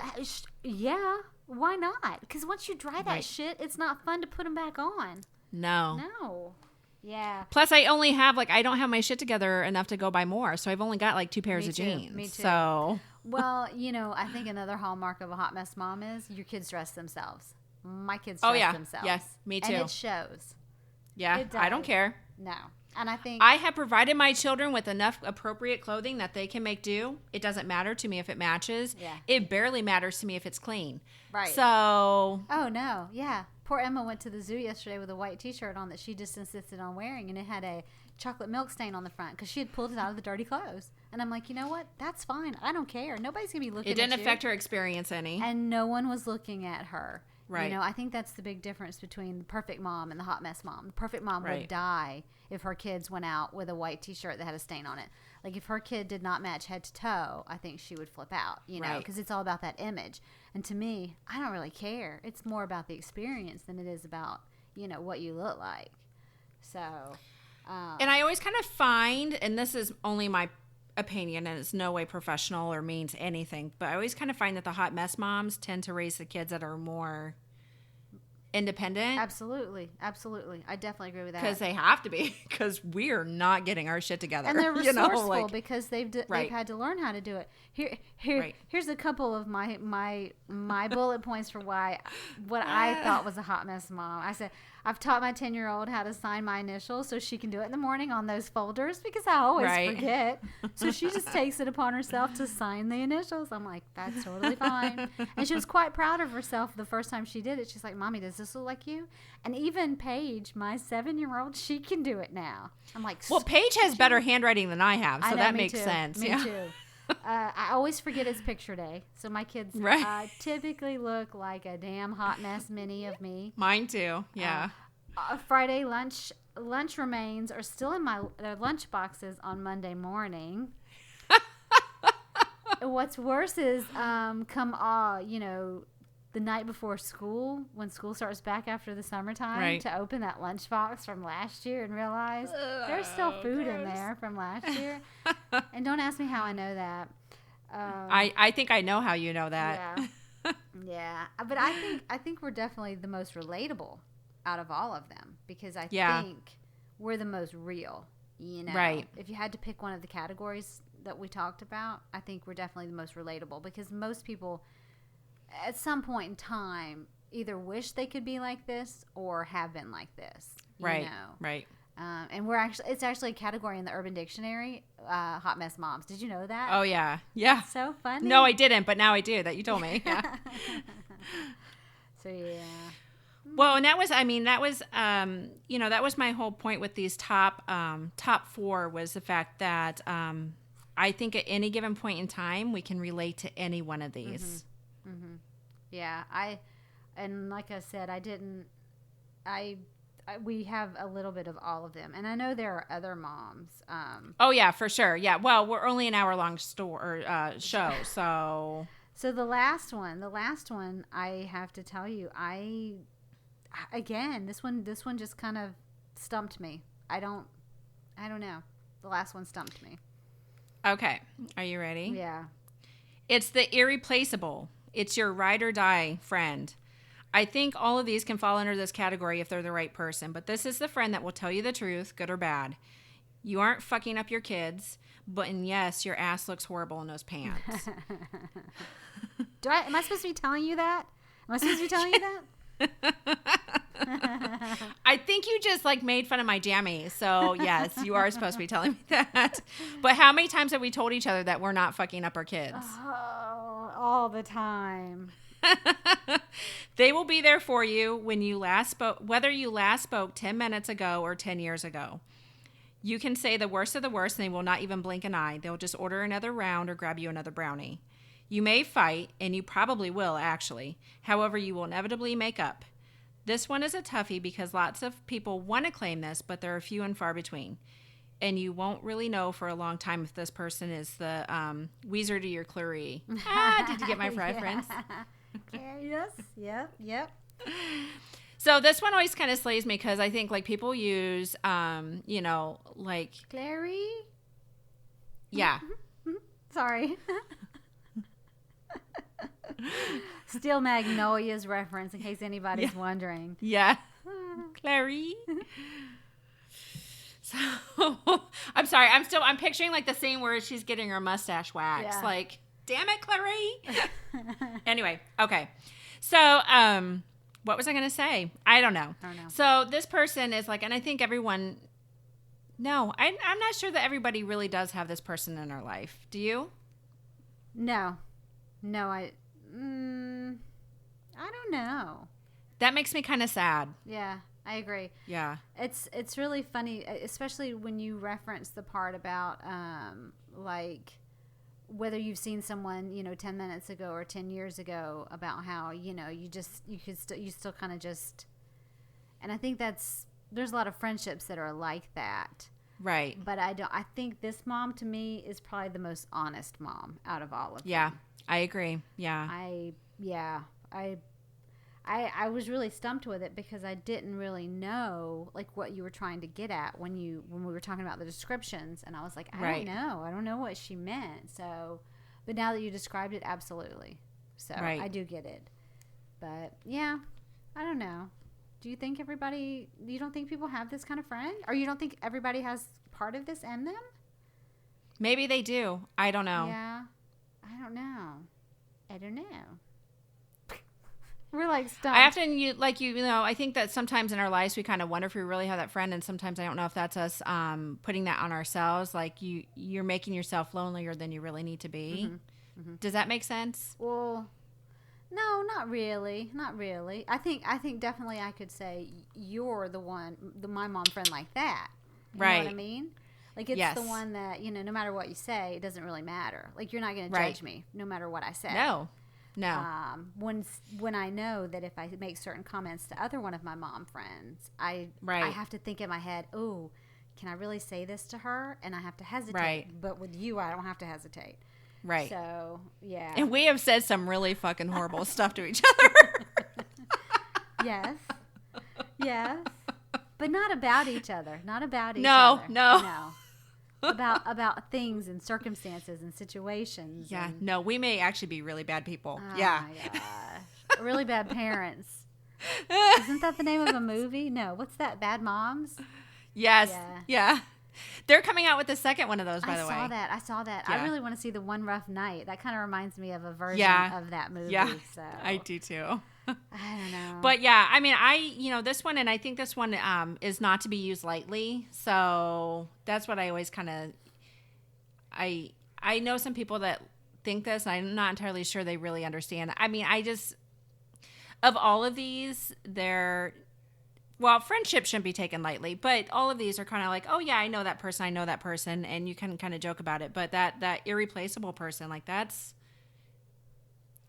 yeah. Why not? Because once you dry that shit, it's not fun to put them back on. No. Yeah. Plus, I only have I don't have my shit together enough to go buy more, so I've only got 2 pairs of jeans. Me too. So Well, I think another hallmark of a hot mess mom is your kids dress themselves. My kids Oh, dress yeah. themselves. Yes, me too. And it shows. Yeah, It I don't does. care. No. And I think I have provided my children with enough appropriate clothing that they can make do. It doesn't matter to me if it matches. Yeah. It barely matters to me if it's clean. Right. So, Oh no, yeah. Poor Emma went to the zoo yesterday with a white T-shirt on that she just insisted on wearing, and it had a chocolate milk stain on the front because she had pulled it out of the dirty clothes. And I'm like, you know what? That's fine. I don't care. Nobody's gonna be looking. it didn't at you. affect her experience any. And no one was looking at her. Right. I think that's the big difference between the perfect mom and the hot mess mom. The perfect mom Right. would die if her kids went out with a white T-shirt that had a stain on it. Like if her kid did not match head to toe, I think she would flip out, Right. because it's all about that image. And to me, I don't really care. It's more about the experience than it is about, what you look like. So, And I always kind of find, and this is only my opinion and it's no way professional or means anything, but I always kind of find that the hot mess moms tend to raise the kids that are more independent. absolutely. I definitely agree with that. Because they have to be, because we're not getting our shit together. And they're you know, resourceful like- because they've Right. had to learn how to do it. Right. Here's a couple of my bullet points for what I thought was a hot mess mom. I said I've taught my 10-year-old how to sign my initials so she can do it in the morning on those folders because I always Right. forget. So she just takes it upon herself to sign the initials. I'm like, that's totally fine. And she was quite proud of herself the first time she did it. She's like, Mommy, does this look like you? And even Paige, my 7-year-old, she can do it now. I'm like, Well, Paige has better handwriting than I have, so I know, that me makes too. sense. Me yeah. too. I always forget it's picture day, so my kids Right. typically look like a damn hot mess mini of me. Mine too. Yeah. Friday lunch remains are still in their lunch boxes on Monday morning. What's worse is the night before school, when school starts back after the summertime, Right. to open that lunchbox from last year and realize there's still food in there from last year. And don't ask me how I know that. I think I know how you know that. Yeah, yeah. But I think we're definitely the most relatable out of all of them because I Yeah. think we're the most real. Right. If you had to pick one of the categories that we talked about, I think we're definitely the most relatable because most people, at some point in time, either wish they could be like this or have been like this. Right. Right. And it's actually a category in the Urban Dictionary, hot mess moms. Did you know that? Oh yeah. Yeah. So funny. No, I didn't, but now I do. That you told me. Yeah. So yeah. Well, and that was that was my whole point with these top 4 was the fact that I think at any given point in time we can relate to any one of these. Mm-hmm. Yeah, and like I said, we have a little bit of all of them, and I know there are other moms. Oh yeah, for sure. Yeah. Well, we're only an hour long show, so. So the last one, I have to tell you, this one just kind of stumped me. I don't know. The last one stumped me. Okay. Are you ready? Yeah. It's the irreplaceable. It's your ride or die friend. I think all of these can fall under this category if they're the right person, but this is the friend that will tell you the truth, good or bad. You aren't fucking up your kids, and yes, your ass looks horrible in those pants. Am I supposed to be telling you that? Am I supposed to be telling you that? I think you just made fun of my jammies. So yes, you are supposed to be telling me that. But how many times have we told each other that we're not fucking up our kids? Oh, all the time. They will be there for you when you last spoke, whether you last spoke 10 minutes ago or 10 years ago. You can say the worst of the worst and they will not even blink an eye. They'll just order another round or grab you another brownie. You may fight, and you probably will, actually. However, you will inevitably make up. This one is a toughie because lots of people want to claim this, but they're few and far between. And you won't really know for a long time if this person is the Weezer to your Clary. Did you get my reference? Yes. Yep. So this one always kind of slays me because I think people use, Clary? Yeah. Sorry. Steel Magnolias reference in case anybody's wondering. Yeah. Clary. So I'm sorry. I'm picturing the scene where she's getting her mustache waxed. Yeah. Damn it, Clary. Anyway, okay. So, what was I going to say? I don't know. So this person is like, and I think everyone, no, I'm not sure that everybody really does have this person in their life. Do you? No, I don't know. That makes me kind of sad. Yeah, I agree. Yeah. It's really funny, especially when you reference the part about, like, whether you've seen someone, 10 minutes ago or 10 years ago, about how, you still kind of just, and I think there's a lot of friendships that are like that. Right. But I think this mom to me is probably the most honest mom out of all of them. Yeah, I agree. Yeah. I was really stumped with it because I didn't really know like what you were trying to get at when we were talking about the descriptions, and I was like, I don't know what she meant. So, but now that you described it, absolutely. So I do get it. But yeah, I don't know. Do you think you don't think people have this kind of friend, or you don't think everybody has part of this in them? Maybe they do. I don't know. Yeah, I don't know. We're like stumped. I often I think that sometimes in our lives we kind of wonder if we really have that friend, and sometimes I don't know if that's us putting that on ourselves. Like you're making yourself lonelier than you really need to be. Mm-hmm. Mm-hmm. Does that make sense? Well, no, not really. Not really. I think definitely I could say you're my mom friend like that. You know what I mean? Like it's the one that, no matter what you say, it doesn't really matter. Like you're not going to judge me no matter what I say. No. When I know that if I make certain comments to other one of my mom friends, I have to think in my head, oh, can I really say this to her? And I have to hesitate. Right. But with you, I don't have to hesitate. Right. So, yeah. And we have said some really fucking horrible stuff to each other. Yes. But not about each other. Not about each other. No. About things and circumstances and situations. Yeah. And, no, we may actually be really bad people. Oh yeah. My God. Really bad parents. Isn't that the name of a movie? No. What's that? Bad Moms? Yes. Yeah. They're coming out with the second one of those, by the way. I saw that. Yeah. I really want to see the One Rough Night. That kind of reminds me of a version of that movie. Yeah. So. I do too. I don't know. But yeah, I mean, this one, and I think this one is not to be used lightly. So that's what I always kind of, I know some people that think this, and I'm not entirely sure they really understand. I mean, of all of these, friendship shouldn't be taken lightly, but all of these are kind of like, oh yeah, I know that person, and you can kind of joke about it. But that irreplaceable person, like that's,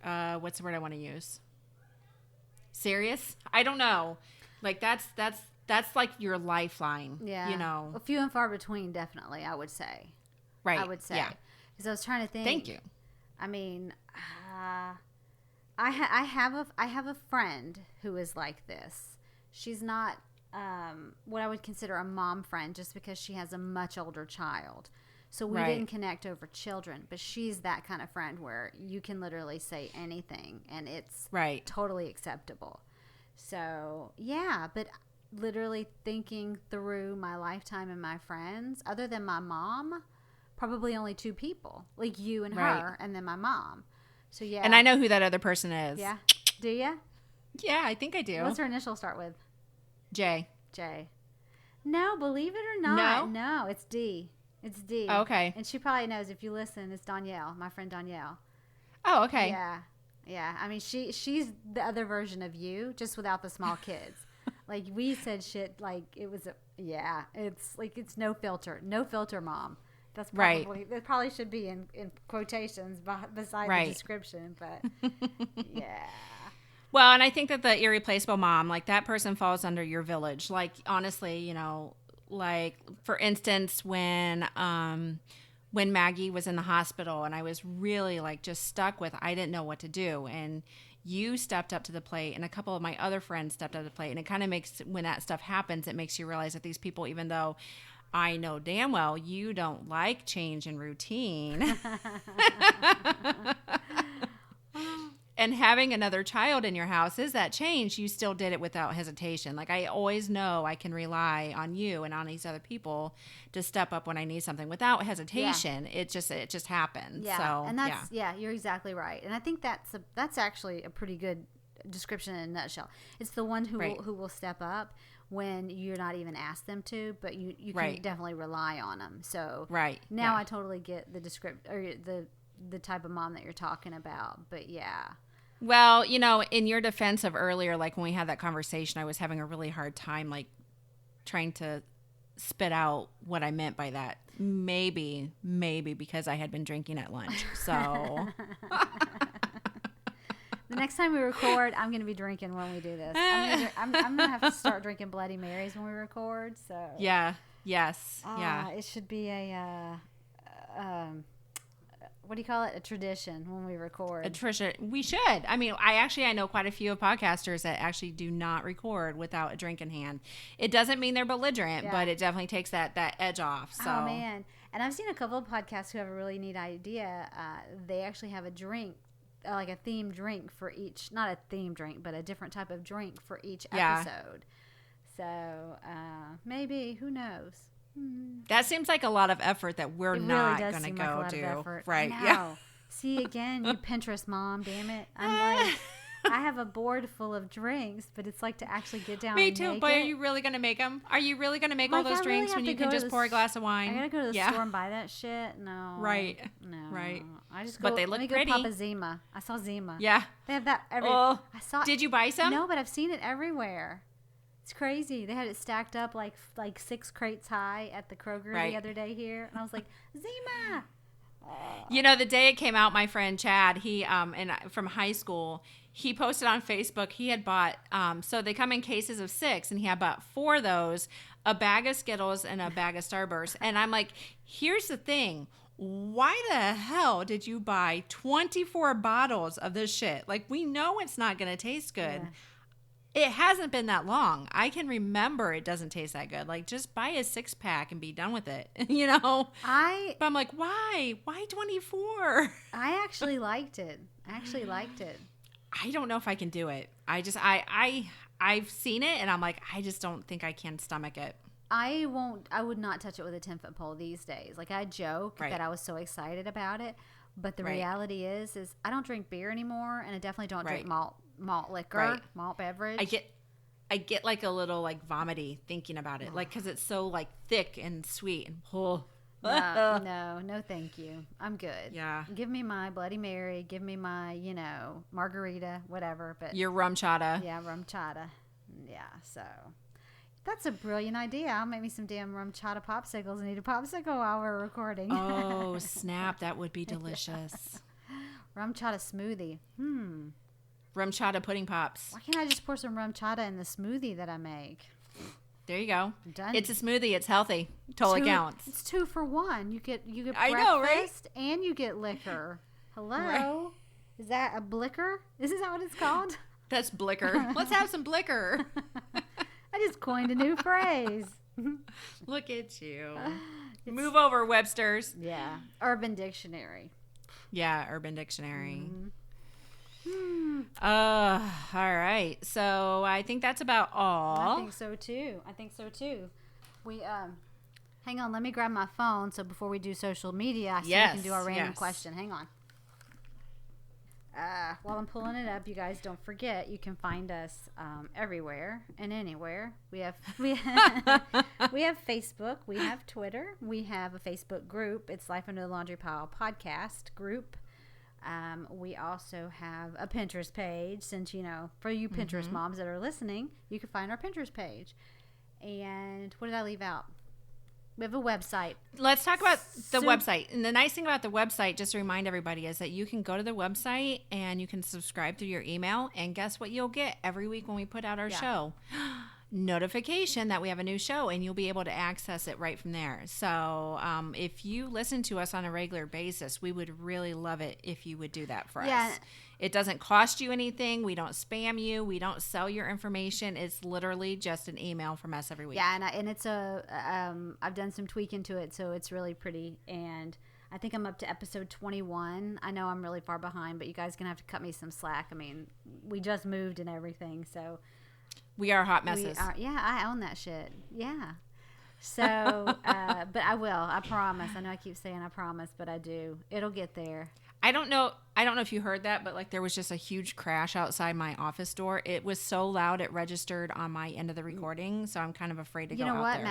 what's the word I want to use? Serious? I don't know. Like that's like your lifeline. Yeah. A few and far between, definitely. I would say. Right. I would say. Yeah. Because I was trying to think. Thank you. I mean, I have a friend who is like this. She's not what I would consider a mom friend, just because she has a much older child. So we didn't connect over children, but she's that kind of friend where you can literally say anything and it's totally acceptable. So, yeah, but literally thinking through my lifetime and my friends, other than my mom, probably only two people, like you and her, and then my mom. So, yeah. And I know who that other person is. Yeah. Do you? Yeah, I think I do. What's her initial start with? J. No, believe it or not. No, it's D. It's D. Oh, okay. And she probably knows. If you listen, it's Danielle, my friend Danielle. Oh, okay. Yeah. I mean, she's the other version of you, just without the small kids. Like, we said shit like it was it's like it's no filter mom. That's probably that probably should be in quotations beside the description, but yeah. Well, and I think that the irreplaceable mom, like that person falls under your village. Like, honestly, like for instance, when Maggie was in the hospital and I was really like just stuck with, I didn't know what to do. And you stepped up to the plate and a couple of my other friends stepped up to the plate. And it kind of makes, when that stuff happens, it makes you realize that these people, even though I know damn well you don't like change and routine. And having another child in your house is that change. You still did it without hesitation. Like, I always know I can rely on you and on these other people to step up when I need something without hesitation. Yeah. It just happens. Yeah. So, and that's, you're exactly right. And I think that's actually a pretty good description in a nutshell. It's the one who will step up when you're not even asked them to, but you can definitely rely on them. So now I totally get the the type of mom that you're talking about. But yeah. Well, in your defense of earlier, like when we had that conversation, I was having a really hard time, like trying to spit out what I meant by that. Maybe because I had been drinking at lunch. So the next time we record, I'm going to be drinking when we do this. I'm going to have to start drinking Bloody Marys when we record. So yeah, yes, yeah. It should be a what do you call it? A tradition when we record. A tradition. We should. I mean, I know quite a few podcasters that actually do not record without a drink in hand. It doesn't mean they're belligerent, but it definitely takes that edge off. So. Oh, man. And I've seen a couple of podcasts who have a really neat idea. They actually have a drink, like a themed drink for each, not a themed drink, but a different type of drink for each episode. So maybe, who knows? That seems like a lot of effort that we're not going to go do. Right. Yeah. See, again, you Pinterest mom, damn it. I'm like, I have a board full of drinks, but it's like to actually get down Me and too, make but it. are you really going to make them? Are you really going to make all those drinks when you can just pour a glass of wine? I got to go to the store and buy that shit? No. Right. No. Right. I just go, but they look let me pretty. Go pop a Zima. I saw Zima. Yeah. They have that I saw. Did you buy some? No, but I've seen it everywhere. It's crazy. They had it stacked up like 6 crates high at the Kroger the other day here, and I was like, Zima. The day it came out, my friend Chad, he from high school, he posted on Facebook. He had bought so they come in cases of 6, and he had bought 4 of those, a bag of Skittles and a bag of Starburst. And I'm like, here's the thing. Why the hell did you buy 24 bottles of this shit? Like, we know it's not going to taste good. Yeah. It hasn't been that long. I can remember it doesn't taste that good. Like, just buy a 6-pack and be done with it, But I'm like, why? Why 24? I actually liked it. I don't know if I can do it. I've seen it, and I'm like, I just don't think I can stomach it. I would not touch it with a 10-foot pole these days. Like, I joke that I was so excited about it, but the reality is I don't drink beer anymore, and I definitely don't drink malt liquor, malt beverage. I get like a little like vomity thinking about it, like because it's so like thick and sweet and No, thank you. I'm good. Yeah. Give me my Bloody Mary. Give me my margarita, whatever. But your rum chata. Yeah, rum chata. Yeah. So that's a brilliant idea. I'll make me some damn rum chata popsicles and eat a popsicle while we're recording. Oh snap! That would be delicious. Rum chata smoothie. Rum chata pudding pops. Why can't I just pour some rum chata in the smoothie that I make? There you go. Done. It's a smoothie. It's healthy. Totally counts. It's 2 for 1. You get breakfast and you get liquor. Hello? Right. Is that a blicker? Is that what it's called? That's blicker. Let's have some blicker. I just coined a new phrase. Look at you. Move over, Webster's. Yeah. Urban Dictionary. Yeah, Urban Dictionary. All right. So I think that's about all. I think so too. We hang on, let me grab my phone so before we do social media, we can do our random question. Hang on. While I'm pulling it up, you guys don't forget you can find us everywhere and anywhere. We have Facebook, we have Twitter, we have a Facebook group. It's Life Under the Laundry Pile podcast group. We also have a Pinterest page, since, for you Pinterest moms that are listening, you can find our Pinterest page. And what did I leave out? We have a website. Let's talk about the website. And the nice thing about the website, just to remind everybody, is that you can go to the website and you can subscribe through your email. And guess what you'll get every week when we put out our show? Notification that we have a new show, and you'll be able to access it right from there. So if you listen to us on a regular basis, we would really love it if you would do that for us. It doesn't cost you anything. We don't spam you. We don't sell your information. It's literally just an email from us every week. Yeah, and it's I've done some tweaking to it, so it's really pretty. And I think I'm up to episode 21. I know I'm really far behind, but you guys gonna have to cut me some slack. I mean, we just moved and everything, so We are hot messes. Yeah, I own that shit. Yeah. So, but I will. I promise. I know I keep saying I promise, but I do. It'll get there. I don't know if you heard that, but like there was just a huge crash outside my office door. It was so loud it registered on my end of the recording, so I'm kind of afraid to go out there. You know what?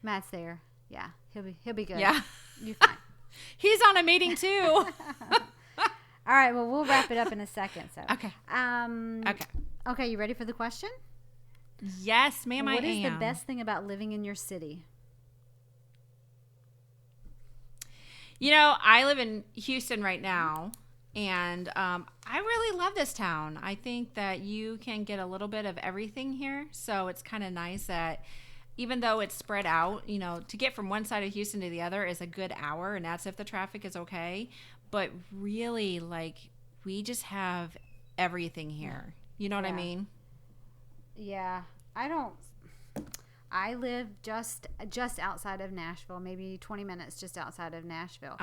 Matt's there. Yeah, he'll be good. Yeah. You're fine. He's on a meeting too. All right, well, we'll wrap it up in a second. So. Okay. Okay, you ready for the question? Yes, ma'am, I am. What is the best thing about living in your city? You know, I live in Houston right now, and I really love this town. I think that you can get a little bit of everything here, so it's kind of nice that even though it's spread out, you know, to get from one side of Houston to the other is a good hour, and that's if the traffic is okay. But really, like, we just have everything here. You know what I mean? Yeah, I live just outside of Nashville, maybe 20 minutes just outside of Nashville.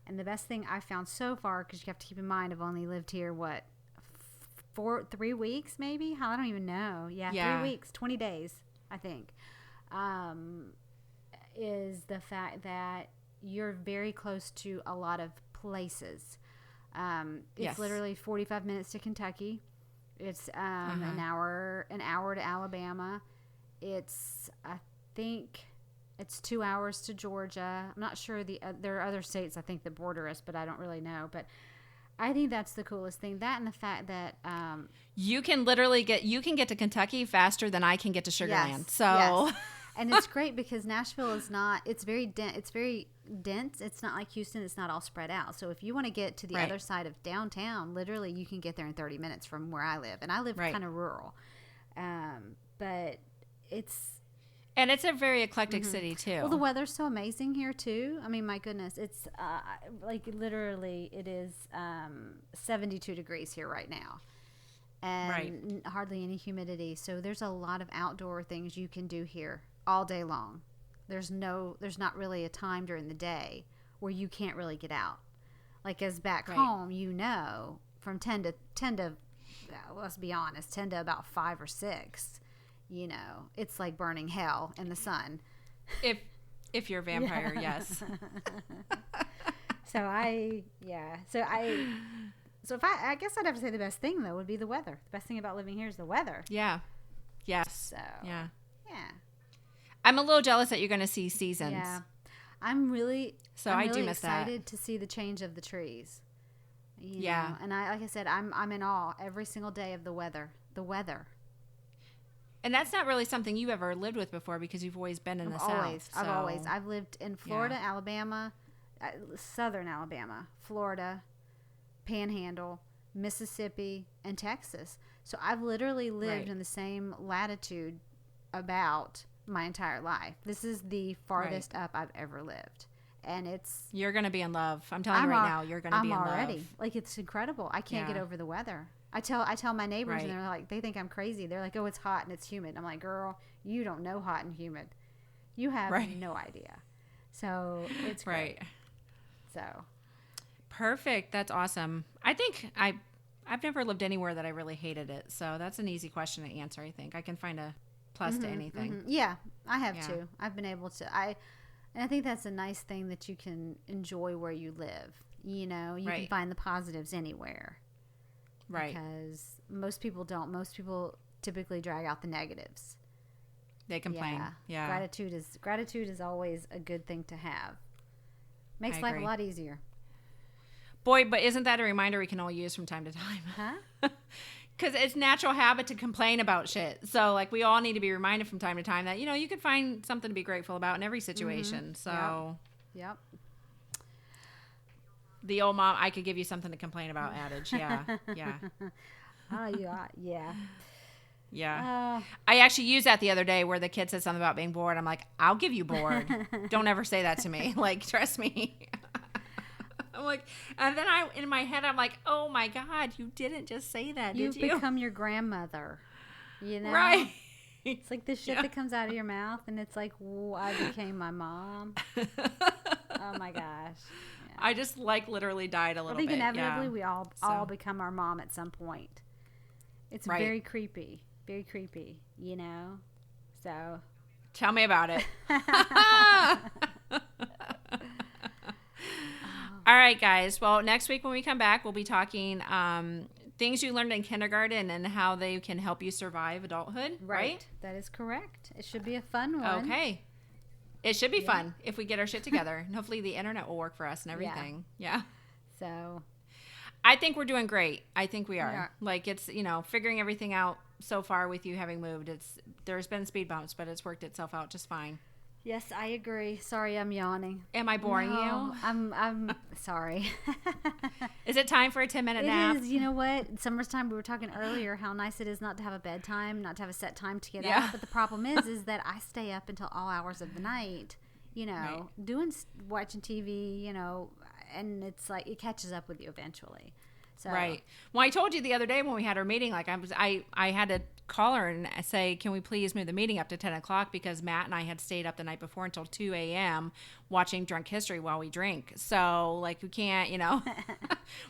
And the best thing I've found so far, because you have to keep in mind I've only lived here, 3 weeks maybe? I don't even know. Yeah, 3 weeks, 20 days, I think, is the fact that you're very close to a lot of places. It's literally 45 minutes to Kentucky. It's an hour to Alabama. I think it's 2 hours to Georgia. I'm not sure there are other states I think that border us, but I don't really know. But I think that's the coolest thing. That and the fact that you can get to Kentucky faster than I can get to Sugar Land. So, yes. And it's great because Nashville is not. It's very dense. It's very dense. It's not like Houston. It's not all spread out. So if you want to get to the other side of downtown, literally you can get there in 30 minutes from where I live, and I live kind of rural. But it's a very eclectic city too. Well, the weather's so amazing here too. I mean, my goodness, it's like literally it is 72 degrees here right now, and hardly any humidity. So there's a lot of outdoor things you can do here all day long. There's not really a time during the day where you can't really get out. Like as back home, you know, from 10 to let's be honest, 10 to about 5 or 6. You know, it's like burning hell in the sun. If you're a vampire, yes. So I guess I'd have to say the best thing though would be the weather. The best thing about living here is the weather. Yeah. Yes. So yeah. I'm a little jealous that you're going to see seasons. Yeah. I'm really do miss excited to see the change of the trees. You know? And like I said, I'm in awe every single day of the weather. The weather. And that's not really something you've ever lived with before because you've always been in the South. I've lived in Florida, Alabama, southern Alabama, Florida, Panhandle, Mississippi, and Texas. So I've literally lived in the same latitude about my entire life. This is the farthest up I've ever lived. And you're going to be in love. I'm telling you right now, you're going to be in love. I'm already. Like, it's incredible. I can't get over the weather. I tell my neighbors, and they're like, they think I'm crazy. They're like, oh, it's hot and it's humid. I'm like, girl, you don't know hot and humid. You have no idea. So it's great. So perfect. That's awesome. I think I've never lived anywhere that I really hated it. So that's an easy question to answer. I think I can find a plus to anything. Yeah, I have too. I've been able to. And I think that's a nice thing that you can enjoy where you live. You know, you can find the positives anywhere. Right. Because most people don't. Most people typically drag out the negatives. They complain. Yeah. Gratitude is always a good thing to have. Makes life a lot easier. Boy, but isn't that a reminder we can all use from time to time? Huh? Because it's natural habit to complain about shit. So, like, we all need to be reminded from time to time that, you know, you could find something to be grateful about in every situation. So, Yep. The old mom, I could give you something to complain about adage. Yeah. Yeah. I actually used that the other day where the kid said something about being bored. I'm like, I'll give you bored. Don't ever say that to me. Like, trust me. I'm like, and then in my head, I'm like, oh my God, you didn't just say that, did you? You've become your grandmother, you know? Right. It's like the shit that comes out of your mouth, and it's like, I became my mom. Oh my gosh. Yeah. I just like literally died a little bit. I think inevitably we all So. become our mom at some point. It's Right. very creepy, you know? So. Tell me about it. All right, guys. Well, next week when we come back, we'll be talking things you learned in kindergarten and how they can help you survive adulthood. Right? That is correct. It should be a fun one. Okay. It should be fun if we get our shit together. And hopefully the internet will work for us and everything. Yeah. So. I think we're doing great. I think we are. We are. Like it's, figuring everything out so far with you having moved. There's been speed bumps, but it's worked itself out just fine. Yes, I agree. Sorry, I'm yawning. Am I boring No, you? I'm sorry. Is it time for a 10-minute nap? It is. You know what? Summertime, we were talking earlier how nice it is not to have a bedtime, not to have a set time to get Yeah. out. But the problem is that I stay up until all hours of the night, Right. watching TV, and it's like it catches up with you eventually. So. Right. Well, I told you the other day when we had our meeting, like I had to call her and say, can we please move the meeting up to 10 o'clock because Matt and I had stayed up the night before until 2 a.m. watching Drunk History while we drink. So like we can't,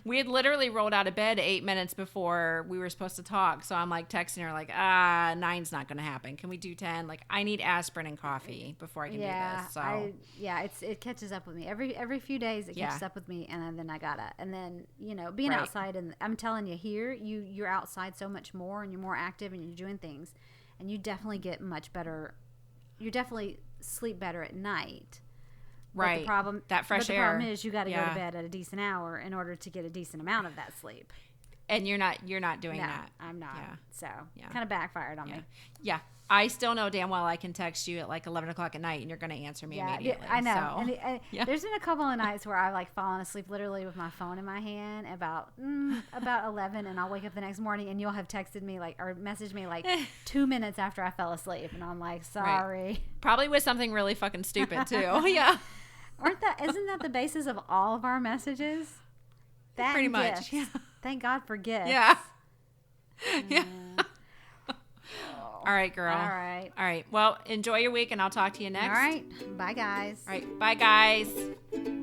we had literally rolled out of bed 8 minutes before we were supposed to talk. So I'm like texting her like, 9's not going to happen. Can we do 10? Like I need aspirin and coffee before I can do this. So it catches up with me every few days. It catches up with me, and then I gotta, and then being outside, and I'm telling you, here you're outside so much more, and you're more active, and you're doing things, and you definitely get much better. You definitely sleep better at night. Right. But the problem, that fresh but the air. problem is you got to go to bed at a decent hour in order to get a decent amount of that sleep. And you're not doing that. I'm not. Yeah. So kind of backfired on me. Yeah. I still know damn well I can text you at like 11 o'clock at night and you're going to answer me immediately. I know. So, And there's been a couple of nights where I've like fallen asleep literally with my phone in my hand about 11, and I'll wake up the next morning and you'll have texted me or messaged me 2 minutes after I fell asleep, and I'm like, sorry. Right. Probably with something really fucking stupid too. Yeah. Isn't that the basis of all of our messages? That pretty and much. gifts. Yeah. Thank God for gifts. Yeah. Yeah. All right, girl. All right. Well, enjoy your week and I'll talk to you next. All right. Bye, guys. All right. Bye, guys.